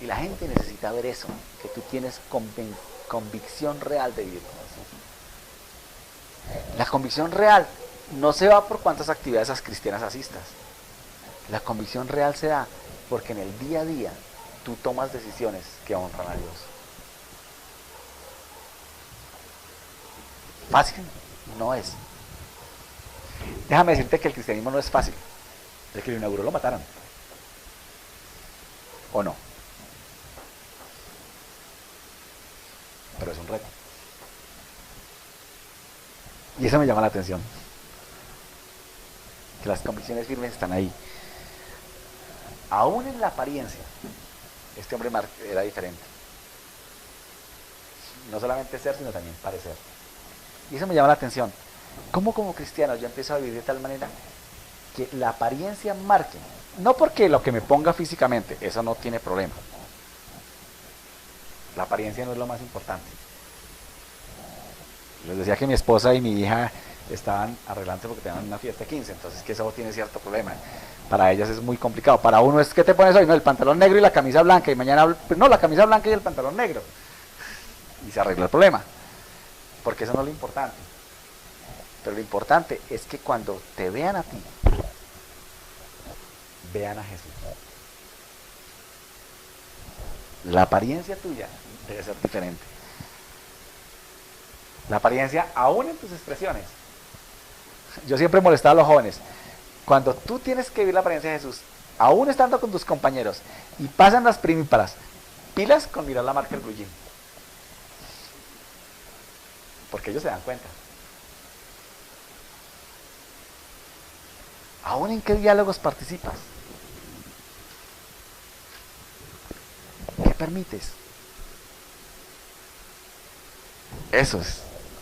Y la gente necesita ver eso, que tú tienes convicción real de vivir con Jesús. La convicción real no se va por cuántas actividades cristianas asistas. La convicción real se da porque en el día a día tú tomas decisiones que honran a Dios. Fácil no es. Déjame decirte que el cristianismo no es fácil. El que lo inauguró lo mataron. ¿O no? Pero es un reto. Y eso me llama la atención. Que las convicciones firmes están ahí. Aún en la apariencia, este hombre era diferente. No solamente ser, sino también parecer. Y eso me llama la atención. ¿Cómo como cristiano yo empiezo a vivir de tal manera que la apariencia marque? No porque lo que me ponga físicamente, eso no tiene problema. La apariencia no es lo más importante. Les decía que mi esposa y mi hija estaban arreglándose porque tenían una fiesta de 15, entonces que eso tiene cierto problema. Para ellas es muy complicado. Para uno es, ¿qué te pones hoy? No, el pantalón negro y la camisa blanca, y mañana, pues no, la camisa blanca y el pantalón negro. Y se arregla el problema. Porque eso no es lo importante. Pero lo importante es que cuando te vean a ti, vean a Jesús. La apariencia tuya debe ser diferente. La apariencia aún en tus expresiones. Yo siempre he molestado a los jóvenes. Cuando tú tienes que vivir la apariencia de Jesús, aún estando con tus compañeros, y pasan las primíparas, pilas con mirar la marca del blue jean. Porque ellos se dan cuenta. ¿Aún en qué diálogos participas? ¿Qué permites? Eso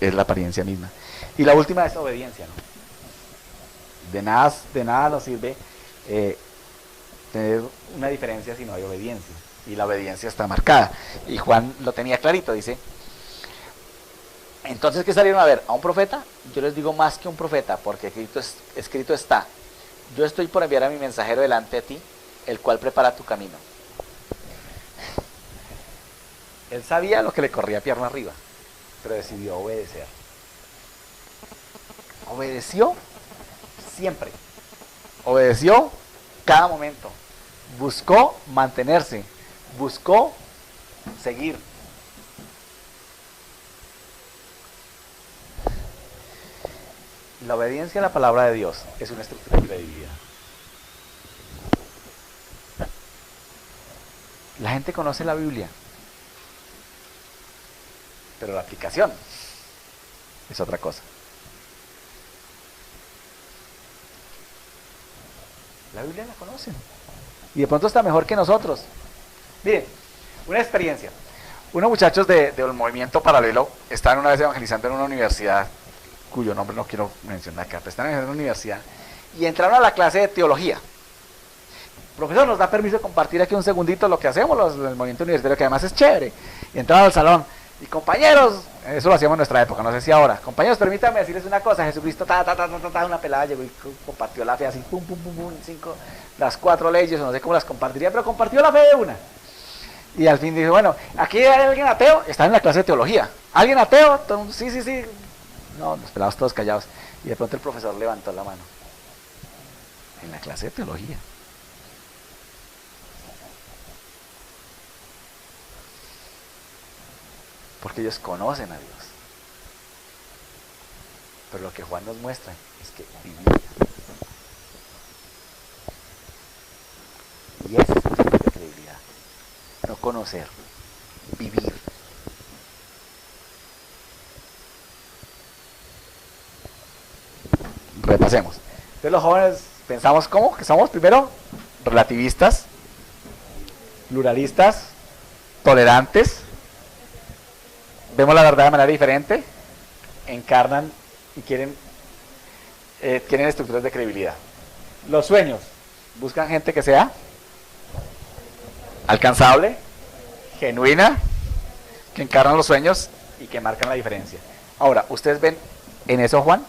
es la apariencia misma. Y la última es obediencia, ¿no? De nada nos sirve tener una diferencia si no hay obediencia. Y la obediencia está marcada. Y Juan lo tenía clarito, dice: entonces, ¿qué salieron a ver? ¿A un profeta? Yo les digo más que un profeta, porque escrito está: yo estoy por enviar a mi mensajero delante de ti, el cual prepara tu camino. Él sabía lo que le corría pierna arriba, pero decidió obedecer. Obedeció siempre. Obedeció cada momento. Buscó mantenerse. Buscó seguir. La obediencia a la palabra de Dios es una estructura de credibilidad. La gente conoce la Biblia, pero la aplicación es otra cosa. La Biblia la conocen y de pronto está mejor que nosotros. Miren, una experiencia. Unos muchachos del movimiento paralelo estaban una vez evangelizando en una universidad cuyo nombre no quiero mencionar acá, pero están en una universidad y entraron a la clase de teología. Profesor, ¿nos da permiso de compartir aquí un segundito lo que hacemos el movimiento universitario, que además es chévere? Y entraron al salón y: compañeros, eso lo hacíamos en nuestra época, no sé si ahora, compañeros, permítanme decirles una cosa: Jesucristo, una pelada llegó y compartió la fe así, pum, pum, pum, pum, las 4 leyes, no sé cómo las compartiría, pero compartió la fe de una. Y al fin dijo: bueno, ¿aquí hay alguien ateo? Está en la clase de teología. ¿Alguien ateo? Sí, sí, sí. No, los pelados todos callados. Y de pronto el profesor levantó la mano. En la clase de teología. Porque ellos conocen a Dios. Pero lo que Juan nos muestra es que vivía. Y ese es el tipo de credibilidad. No conocer, vivir. Repasemos. Entonces los jóvenes pensamos ¿cómo? Que somos primero relativistas, pluralistas, tolerantes, vemos la verdad de manera diferente, encarnan y quieren estructuras de credibilidad. Los sueños, buscan gente que sea alcanzable, genuina, que encarnan los sueños y que marcan la diferencia. Ahora, ¿ustedes ven en eso, Juan?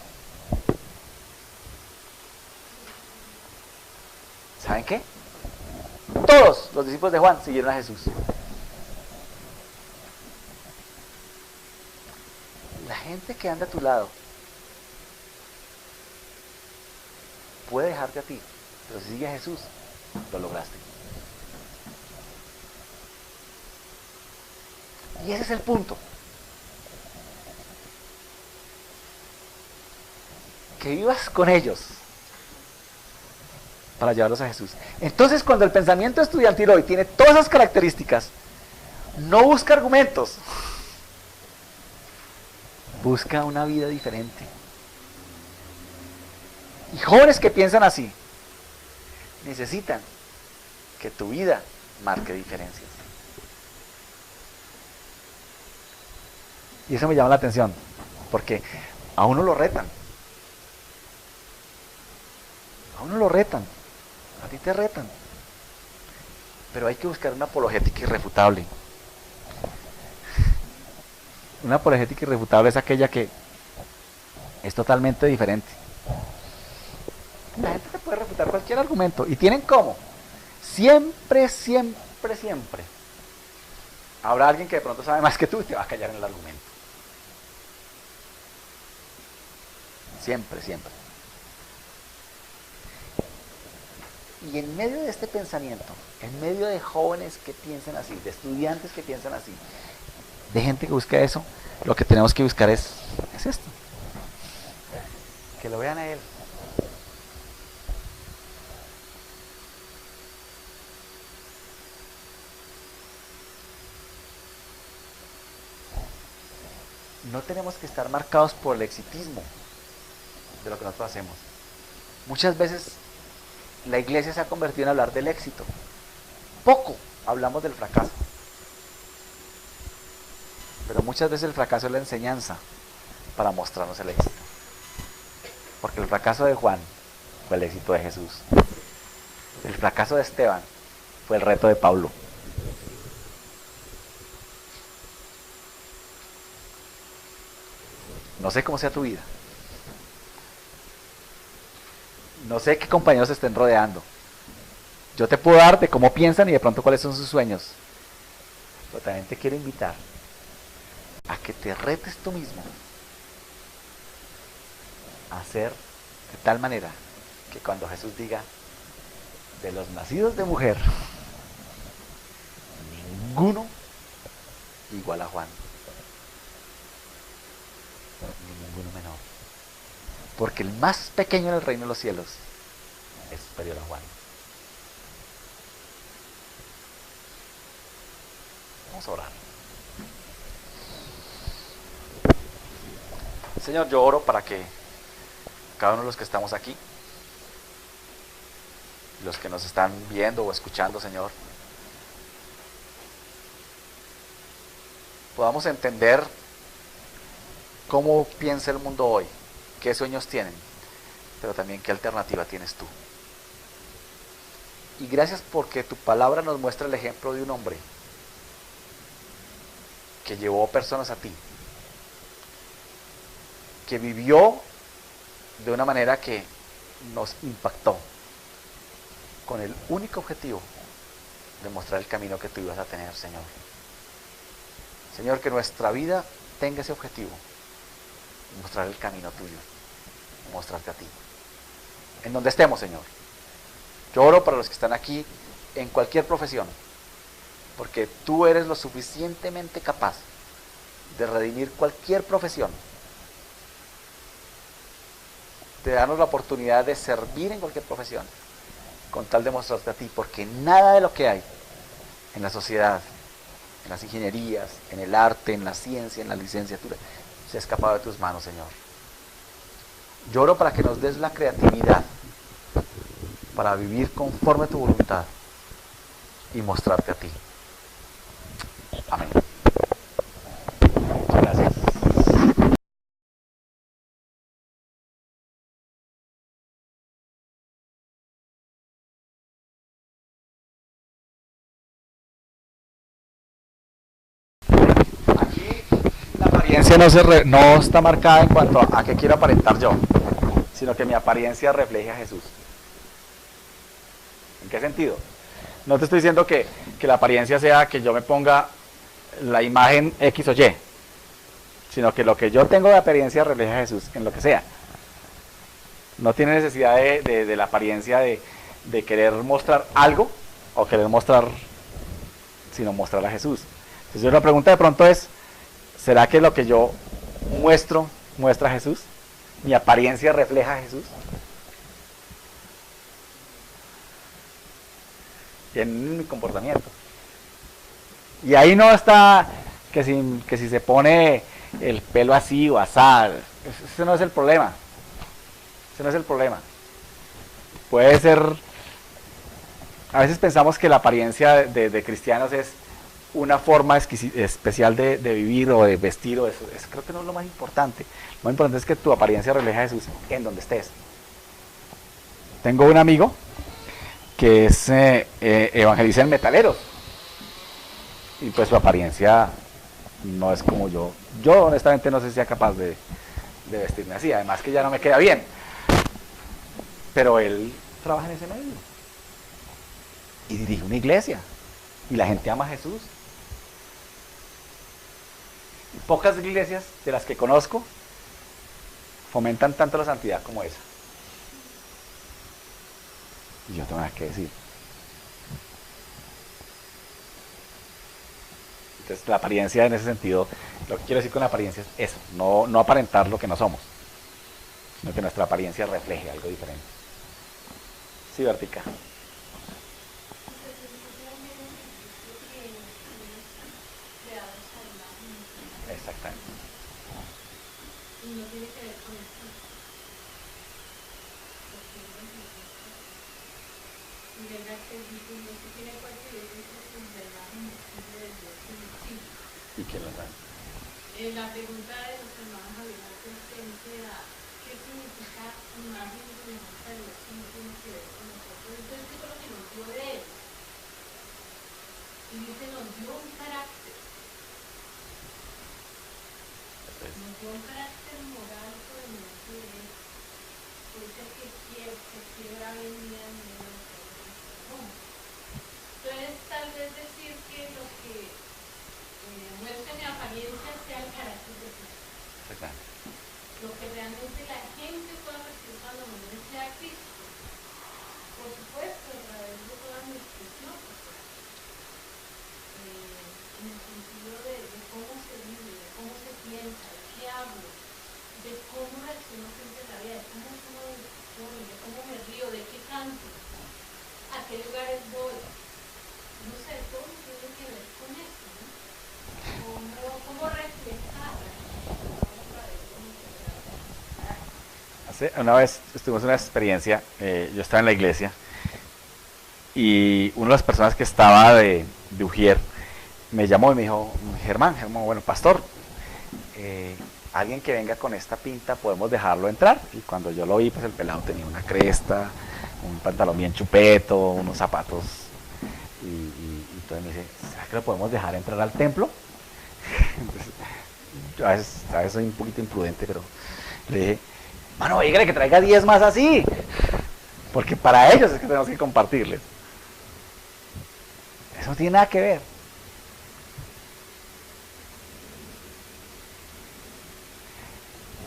¿Saben qué? todos los discípulos de Juan siguieron a Jesús. La gente que anda a tu lado puede dejarte a ti, pero si sigue a Jesús, lo lograste. Y ese es el punto. Que vivas con ellos para llevarlos a Jesús. Entonces, cuando el pensamiento estudiantil hoy tiene todas esas características, no busca argumentos, busca una vida diferente. Y jóvenes que piensan así necesitan que tu vida marque diferencias. Y eso me llama la atención, porque a uno lo retan. A uno lo retan, a ti te retan. Pero hay que buscar una apologética irrefutable. Una apologética irrefutable es aquella que es totalmente diferente. La gente te puede refutar cualquier argumento. ¿Y tienen cómo? Siempre, siempre, siempre habrá alguien que de pronto sabe más que tú y te va a callar en el argumento. Siempre, siempre. Y en medio de este pensamiento, en medio de jóvenes que piensan así, de estudiantes que piensan así, de gente que busca eso, lo que tenemos que buscar es esto. Que lo vean a él. No tenemos que estar marcados por el exitismo de lo que nosotros hacemos. Muchas veces la iglesia se ha convertido en hablar del éxito. Poco hablamos del fracaso. Pero muchas veces el fracaso es la enseñanza para mostrarnos el éxito. Porque el fracaso de Juan fue el éxito de Jesús. El fracaso de Esteban fue el reto de Pablo. No sé cómo sea tu vida. No sé qué compañeros estén rodeando. Yo te puedo dar de cómo piensan y de pronto cuáles son sus sueños. Pero también te quiero invitar a que te retes tú mismo a hacer de tal manera que cuando Jesús diga, de los nacidos de mujer, ninguno igual a Juan. Ni ninguno menor. Porque el más pequeño en el reino de los cielos es superior a Juan. Vamos a orar. Señor, yo oro para que cada uno de los que estamos aquí, los que nos están viendo o escuchando, Señor, podamos entender cómo piensa el mundo hoy, qué sueños tienen, pero también qué alternativa tienes tú. Y gracias porque tu palabra nos muestra el ejemplo de un hombre que llevó personas a ti, que vivió de una manera que nos impactó, con el único objetivo de mostrar el camino que tú ibas a tener, Señor. Señor, que nuestra vida tenga ese objetivo, mostrar el camino tuyo, mostrarte a ti, en donde estemos, Señor. Yo oro para los que están aquí en cualquier profesión, porque tú eres lo suficientemente capaz de redimir cualquier profesión, de darnos la oportunidad de servir en cualquier profesión, con tal de mostrarte a ti, porque nada de lo que hay en la sociedad, en las ingenierías, en el arte, en la ciencia, en la licenciatura, se ha escapado de tus manos, Señor. Yo oro para que nos des la creatividad para vivir conforme a tu voluntad y mostrarte a ti. Amén. Muchas gracias. Aquí la apariencia no está marcada en cuanto a qué quiero aparentar yo, sino que mi apariencia refleje a Jesús. ¿En qué sentido? No te estoy diciendo que la apariencia sea que yo me ponga la imagen X o Y, sino que lo que yo tengo de apariencia refleja a Jesús en lo que sea. No tiene necesidad de la apariencia de querer mostrar algo o querer mostrar, sino mostrar a Jesús. Entonces la pregunta de pronto es, ¿será que lo que yo muestro muestra a Jesús? ¿Mi apariencia refleja a Jesús? Y en mi comportamiento. Y ahí no está que si se pone el pelo así o asá, ese no es el problema. Ese no es el problema. Puede ser, a veces pensamos que la apariencia de cristianos es una forma especial de vivir o de vestir, o eso. Creo que no es lo más importante. Lo más importante es que tu apariencia refleja a Jesús en donde estés. Tengo un amigo que es evangelista en metaleros, y pues su apariencia no es como yo. Yo honestamente no sé si sea capaz de vestirme así, además que ya no me queda bien. Pero él trabaja en ese medio y dirige una iglesia y la gente ama a Jesús. Y pocas iglesias de las que conozco fomentan tanto la santidad como esa. Y yo tengo nada que decir. Entonces la apariencia en ese sentido, lo que quiero decir con la apariencia es eso, no aparentar lo que no somos, sino que nuestra apariencia refleje algo diferente. Sí, Vertica. Exactamente. Y no tiene que ver con esto. Y verdad que dice, no se tiene cuenta y dice que es de la invisible del Dios invisible. ¿Y quién lo sabe? La pregunta de los hermanos Avirantes era, ¿qué significa imagen y semejanza de Dios que no tiene que ver con nosotros? Entonces, ¿qué fue lo que nos dio de él? Y dice, nos dio un carácter. Nos dio un carácter moral por el medio de él. Por eso es que se quiebra hoy en día en medio de todo. Entonces, tal vez decir que lo que muestra mi apariencia sea el carácter de Cristo. Lo que realmente la gente pueda recibir cuando me muestre a Cristo. Por supuesto, a través de toda mi expresión. En el sentido de cómo se vive, de cómo se piensa, de qué hablo, de cómo reacciono frente a la vida, de cómo tomo decisiones, de cómo me río, de qué canto, a qué lugares voy. No sé, todo tiene que ver con eso, ¿no? Cómo reflejar. Una vez tuvimos una experiencia, yo estaba en la iglesia y una de las personas que estaba de Ujier me llamó y me dijo, Germán, bueno, pastor, alguien que venga con esta pinta, podemos dejarlo entrar. Y cuando yo lo vi, pues el pelado tenía una cresta, un pantalón bien chupeto, unos zapatos, y entonces me dice, ¿será que lo podemos dejar entrar al templo? Entonces, yo a veces soy un poquito imprudente, pero le dije, mano, dígale que traiga 10 más así, porque para ellos es que tenemos que compartirles. Eso no tiene nada que ver.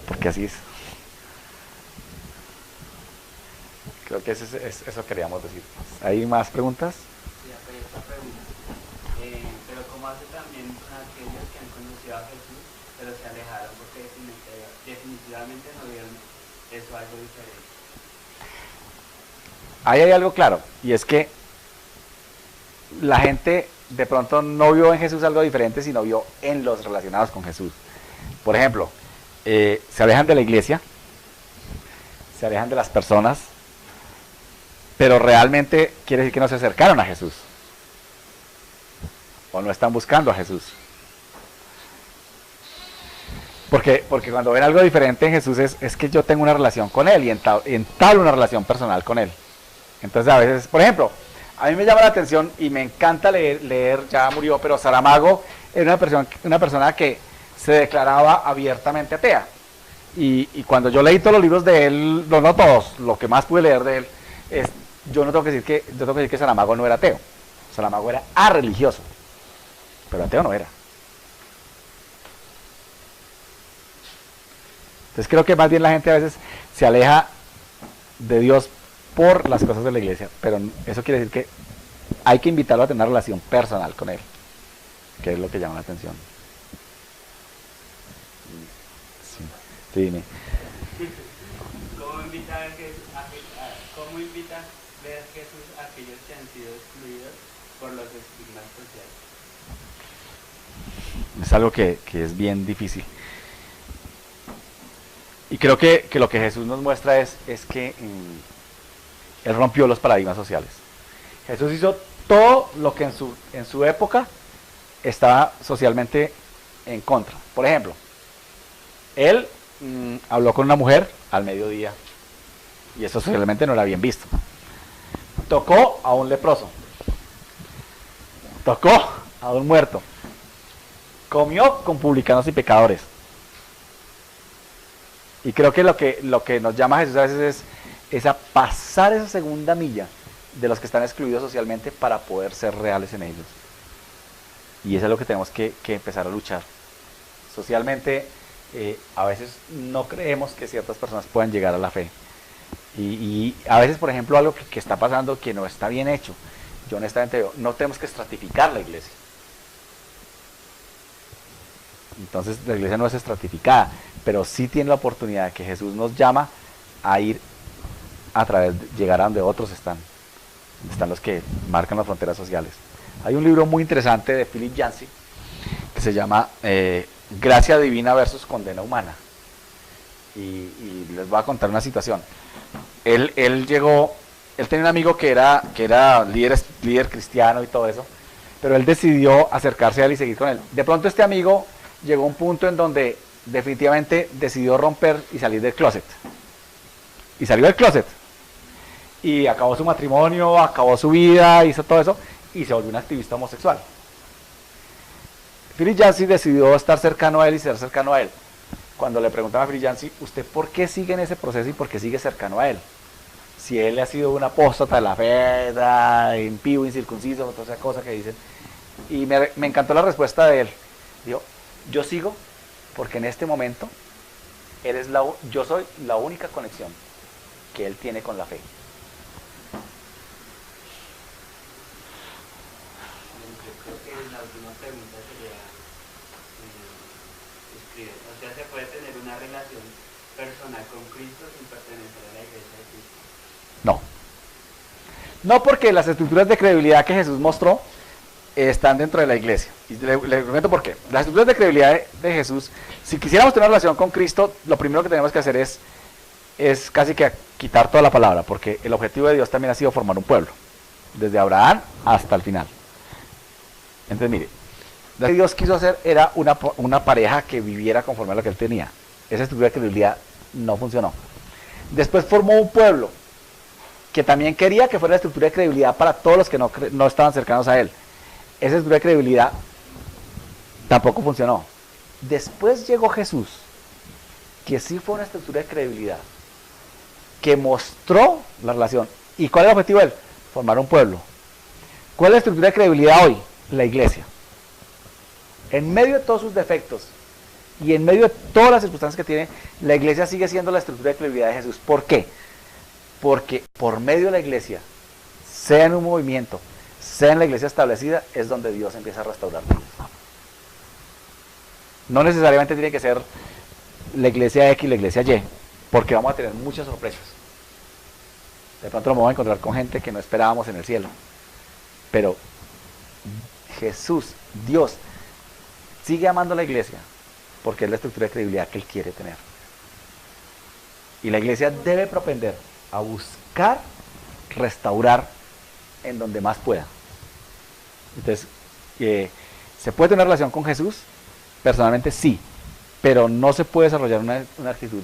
Porque así es. Creo que eso queríamos decir. ¿Hay más preguntas? Sí, acá hay otra pregunta. Pero ¿cómo hace también aquellos que han conocido a Jesús, pero se alejaron porque definitivamente no vieron eso algo diferente? Ahí hay algo claro, y es que la gente de pronto no vio en Jesús algo diferente, sino vio en los relacionados con Jesús. Por ejemplo, se alejan de la iglesia, se alejan de las personas, pero realmente quiere decir que no se acercaron a Jesús, o no están buscando a Jesús. Porque cuando ven algo diferente en Jesús es que yo tengo una relación con Él y entablo una relación personal con Él. Entonces a veces, por ejemplo, a mí me llama la atención y me encanta leer, ya murió, pero Saramago era una persona que se declaraba abiertamente atea. Y cuando yo leí todos los libros de él, no todos, lo que más pude leer de él, yo tengo que decir que Saramago no era ateo. Saramago era arreligioso, pero ateo no era. Entonces creo que más bien la gente a veces se aleja de Dios por las cosas de la iglesia, pero eso quiere decir que hay que invitarlo a tener una relación personal con Él, que es lo que llama la atención. Sí, sí, dime. ¿Cómo invita a cómo invita a ver Jesús a aquellos que han sido excluidos por los estigmas sociales? Es algo que es bien difícil. Y creo que lo que Jesús nos muestra es que Él rompió los paradigmas sociales. Jesús hizo todo lo que en su época estaba socialmente en contra. Por ejemplo, Él habló con una mujer al mediodía, y eso socialmente no era bien visto. Tocó a un leproso, tocó a un muerto, comió con publicanos y pecadores. Y creo que lo que nos llama a Jesús a veces es a pasar esa segunda milla de los que están excluidos socialmente para poder ser reales en ellos. Y eso es lo que tenemos que empezar a luchar. Socialmente, a veces no creemos que ciertas personas puedan llegar a la fe. Y a veces, por ejemplo, algo que está pasando que no está bien hecho. Yo honestamente digo, no tenemos que estratificar la iglesia. Entonces la iglesia no es estratificada, pero sí tiene la oportunidad de que Jesús nos llama a ir a través de llegar a donde otros están los que marcan las fronteras sociales. Hay un libro muy interesante de Philip Yancey que se llama Gracia Divina versus Condena Humana, y les voy a contar una situación. Él tenía un amigo que era líder cristiano y todo eso, pero él decidió acercarse a él y seguir con él. De pronto este amigo llegó a un punto en donde definitivamente decidió romper y salir del closet. Y salió del closet. Y acabó su matrimonio, acabó su vida, hizo todo eso, y se volvió un activista homosexual. Philip Yancey decidió estar cercano a él y ser cercano a él. Cuando le preguntaban a Philip Yancey, ¿usted por qué sigue en ese proceso y por qué sigue cercano a él? Si él ha sido un apóstata de la fe, impío, incircunciso, toda esa cosa que dicen. Y me encantó la respuesta de él. Dijo, yo sigo porque en este momento yo soy la única conexión que él tiene con la fe. Yo creo que la última pregunta sería, o sea, ¿se puede tener una relación personal con Cristo sin pertenecer a la iglesia de Cristo? No. No, porque las estructuras de credibilidad que Jesús mostró están dentro de la iglesia. Y le comento por qué. Las estructuras de credibilidad de Jesús, si quisiéramos tener una relación con Cristo, lo primero que tenemos que hacer es casi que quitar toda la palabra, porque el objetivo de Dios también ha sido formar un pueblo, desde Abraham hasta el final. Entonces, mire, lo que Dios quiso hacer era una pareja que viviera conforme a lo que él tenía. Esa estructura de credibilidad no funcionó. Después formó un pueblo que también quería que fuera la estructura de credibilidad para todos los que no estaban cercanos a él. Esa estructura de credibilidad tampoco funcionó. Después llegó Jesús, que sí fue una estructura de credibilidad, que mostró la relación. ¿Y cuál es el objetivo de él? Formar un pueblo. ¿Cuál es la estructura de credibilidad hoy? La iglesia. En medio de todos sus defectos y en medio de todas las circunstancias que tiene, la iglesia sigue siendo la estructura de credibilidad de Jesús. ¿Por qué? Porque por medio de la iglesia, sea en un movimiento, sea en la iglesia establecida, es donde Dios empieza a restaurar vidas. No necesariamente tiene que ser la iglesia X y la iglesia Y, porque vamos a tener muchas sorpresas. De pronto nos vamos a encontrar con gente que no esperábamos en el cielo. Pero Jesús, Dios, sigue amando a la iglesia, porque es la estructura de credibilidad que Él quiere tener. Y la iglesia debe propender a buscar restaurar en donde más pueda. Entonces, ¿se puede tener relación con Jesús? Personalmente sí, pero no se puede desarrollar una actitud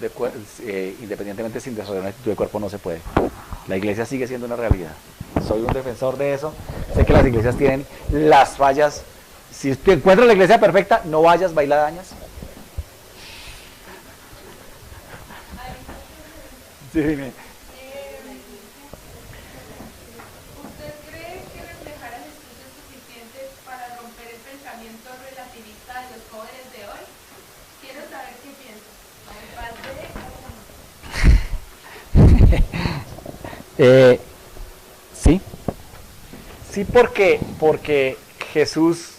independientemente sin desarrollar una actitud de cuerpo, no se puede. La iglesia sigue siendo una realidad. Soy un defensor de eso. Sé que las iglesias tienen las fallas. Si te encuentras la iglesia perfecta, no vayas, baila dañas. Sí, dime. ¿Usted cree que reflejar a Jesús Sí. Sí, porque Jesús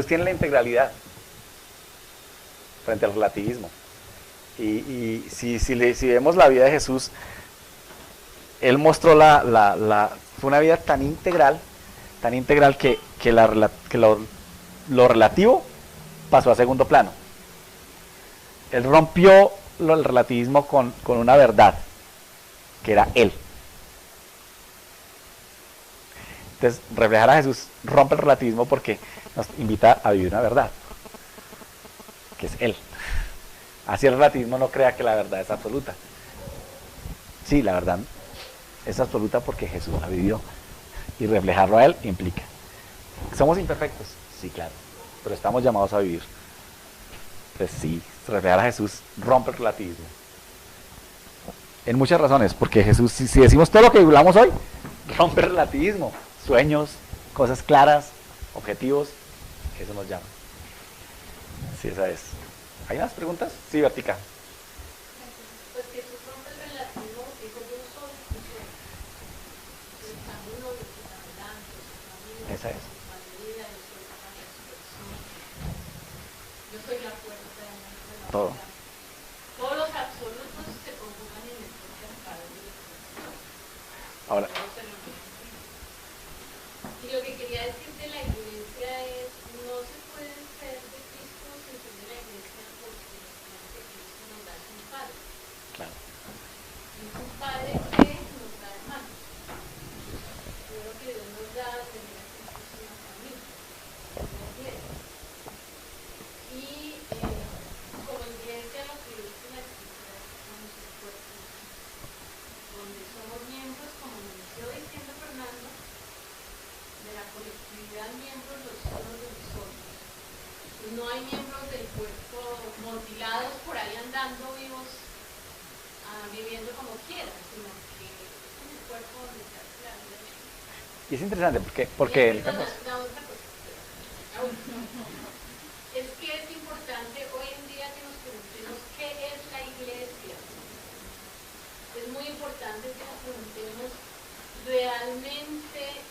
tiene la integralidad frente al relativismo. Y si vemos la vida de Jesús, Él mostró fue una vida tan integral que lo relativo pasó a segundo plano. Él rompió el relativismo con una verdad, que era Él. Entonces, reflejar a Jesús rompe el relativismo porque nos invita a vivir una verdad, que es Él. Así el relativismo no crea que la verdad es absoluta. Sí, la verdad es absoluta porque Jesús la vivió. Y reflejarlo a Él implica. ¿Somos imperfectos? Sí, claro. Pero estamos llamados a vivir. Pues sí, reflejar a Jesús rompe el relativismo. En muchas razones, porque Jesús, si decimos todo lo que hablamos hoy, rompe el relativismo. Sueños, cosas claras, objetivos, eso nos llama. Sí, esa es. ¿Hay más preguntas? Sí, Vertica. Pues que tú rompe el relativo, dijo yo soy, tú soy. Está uno de tus adelantos, tu familia, Esa es. tu familia, yo soy la resurrección. Yo soy la puerta de la Todo. vida. Todos los absolutos se conjugan en el propio Padre. Ahora, Todos se lo ven. Y lo que quería decir de la iglesia es, no se puede ser de Cristo sin ser de la iglesia porque de Cristo nos da un Padre. claro. Y es un Padre que nos da hermanos. Yo creo que Dios nos da tener a Cristo es una familia, una iglesia. Y como iglesia lo que dice la Escritura es que somos el cuerpo de Cristo, donde somos miembros, como me inició diciendo Fernando, de la colectividad miembros los unos de los otros. Y no hay miembros del cuerpo mutilados por ahí andando vivos, viviendo como quieran, sino que es en el cuerpo donde se hace la vida de Cristo. Y es interesante porque Y la otra cosa, la última. Es que es importante hoy en día que nos preguntemos qué es la iglesia. Es muy importante que nos preguntemos realmente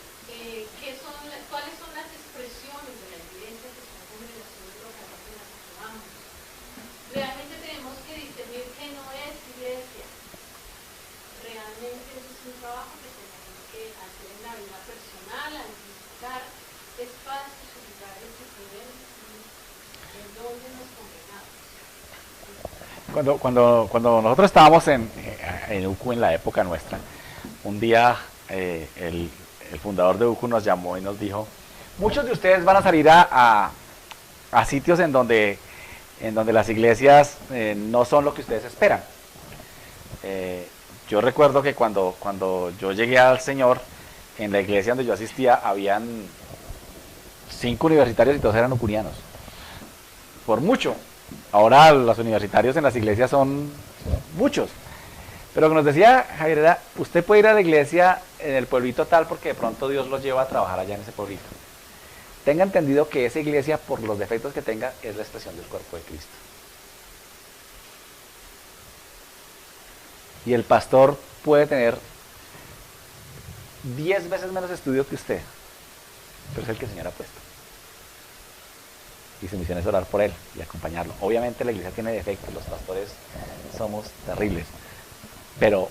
cuáles son las expresiones de la iglesia que son congregaciones locales en las que vamos. Realmente tenemos que discernir qué no es iglesia. Realmente ese es un trabajo que tenemos que hacer en la vida personal, al buscar espacios y lugares de poder en donde nos congregamos. cuando nosotros estábamos en UCU en la época nuestra, un día el fundador de UCU nos llamó y nos dijo: muchos de ustedes van a salir a sitios en donde las iglesias no son lo que ustedes esperan. Yo recuerdo que cuando yo llegué al Señor, en la iglesia donde yo asistía, habían 5 universitarios y todos eran ucunianos. Por mucho. Ahora los universitarios en las iglesias son muchos. Pero lo que nos decía Javier era: usted puede ir a la iglesia en el pueblito tal porque de pronto Dios los lleva a trabajar allá en ese pueblito. Tenga entendido que esa iglesia, por los defectos que tenga, es la expresión del cuerpo de Cristo. Y el pastor puede tener 10 veces menos estudio que usted, pero es el que el Señor ha puesto. Y su misión es orar por él y acompañarlo. Obviamente la iglesia tiene defectos, los pastores somos terribles, pero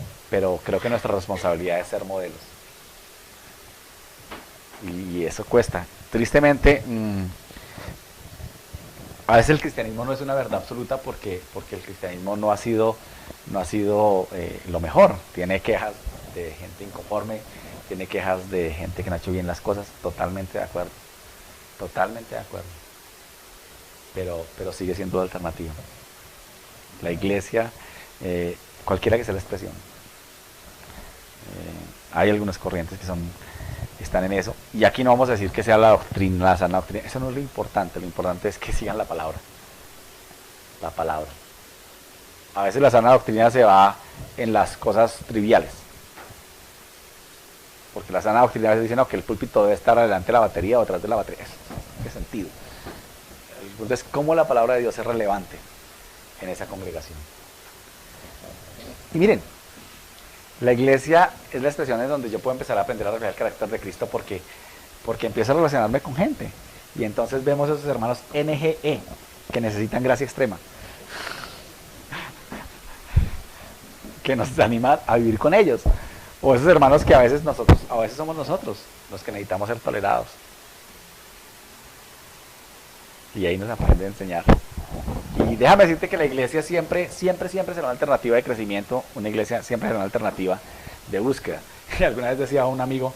creo que nuestra responsabilidad es ser modelos. Y eso cuesta. Tristemente, a veces el cristianismo no es una verdad absoluta porque el cristianismo no ha sido lo mejor. Tiene quejas de gente inconforme, tiene quejas de gente que no ha hecho bien las cosas. Totalmente de acuerdo. Totalmente de acuerdo. Pero sigue siendo la alternativa. La iglesia, cualquiera que sea la expresión. Hay algunas corrientes que están en eso. Y aquí no vamos a decir que sea la doctrina, la sana doctrina. Eso no es lo importante. Lo importante es que sigan la palabra. La palabra. A veces la sana doctrina se va en las cosas triviales. Porque la sana doctrina a veces dice no, que el púlpito debe estar adelante de la batería o atrás de la batería. ¿Qué sentido? Entonces, ¿cómo la palabra de Dios es relevante en esa congregación? Y miren, La iglesia es la expresión en donde yo puedo empezar a aprender a reflejar el carácter de Cristo porque empiezo a relacionarme con gente. Y entonces vemos a esos hermanos NGE que necesitan gracia extrema, que nos animan a vivir con ellos. O esos hermanos que a veces somos nosotros los que necesitamos ser tolerados. Y ahí nos aprende a enseñar. Y déjame decirte que la iglesia siempre será una alternativa de crecimiento, una iglesia siempre será una alternativa de búsqueda. Y alguna vez decía un amigo,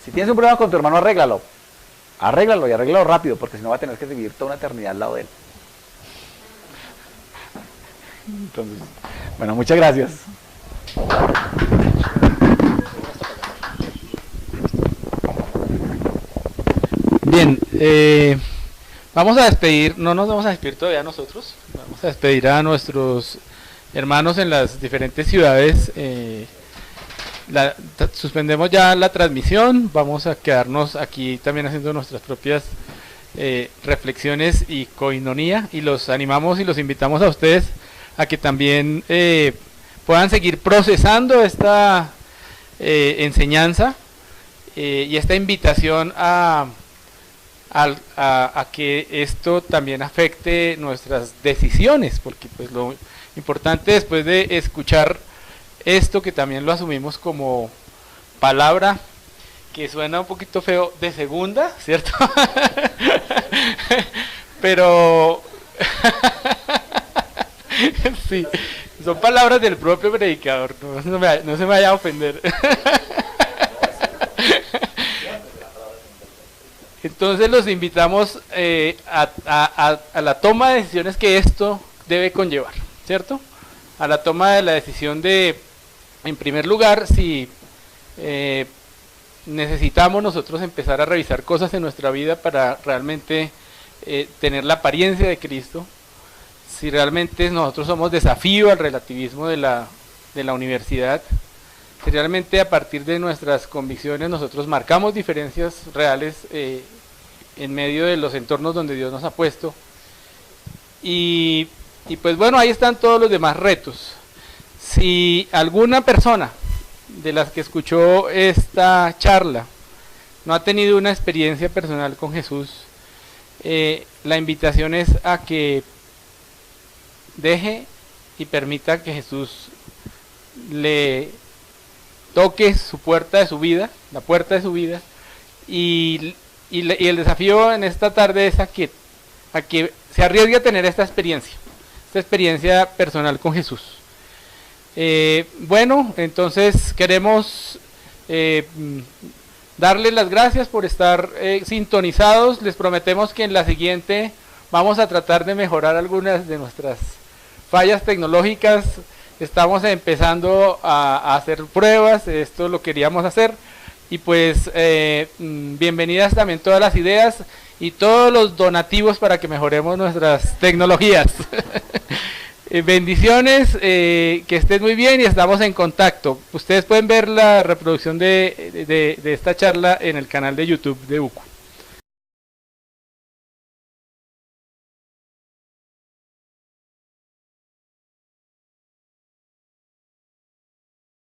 si tienes un problema con tu hermano, arréglalo y arréglalo rápido, porque si no va a tener que vivir toda una eternidad al lado de él. Entonces, bueno, muchas gracias. Bien, vamos a despedir, no nos vamos a despedir todavía nosotros, vamos a despedir a nuestros hermanos en las diferentes ciudades. Suspendemos ya la transmisión, vamos a quedarnos aquí también haciendo nuestras propias reflexiones y coinonía, y los animamos y los invitamos a ustedes a que también puedan seguir procesando esta enseñanza y esta invitación a que esto también afecte nuestras decisiones, porque pues lo importante después de escuchar esto, que también lo asumimos como palabra que suena un poquito feo de segunda, ¿cierto? Pero sí, son palabras del propio predicador, no se me vaya a ofender. Entonces los invitamos a la toma de decisiones que esto debe conllevar, ¿cierto? A la toma de la decisión de, en primer lugar, si necesitamos nosotros empezar a revisar cosas en nuestra vida para realmente tener la apariencia de Cristo, si realmente nosotros somos desafío al relativismo de la universidad, si realmente a partir de nuestras convicciones nosotros marcamos diferencias reales en medio de los entornos donde Dios nos ha puesto. Y pues bueno, ahí están todos los demás retos. Si alguna persona de las que escuchó esta charla no ha tenido una experiencia personal con Jesús, la invitación es a que deje y permita que Jesús le toque su puerta de su vida, la puerta de su vida, y el desafío en esta tarde es a que se arriesgue a tener esta experiencia personal con Jesús. Bueno, entonces queremos darles las gracias por estar sintonizados. Les prometemos que en la siguiente vamos a tratar de mejorar algunas de nuestras fallas tecnológicas. Estamos empezando a hacer pruebas, esto lo queríamos hacer, y pues bienvenidas también todas las ideas y todos los donativos para que mejoremos nuestras tecnologías. Bendiciones, que estén muy bien y estamos en contacto. Ustedes pueden ver la reproducción de esta charla en el canal de YouTube de UCU.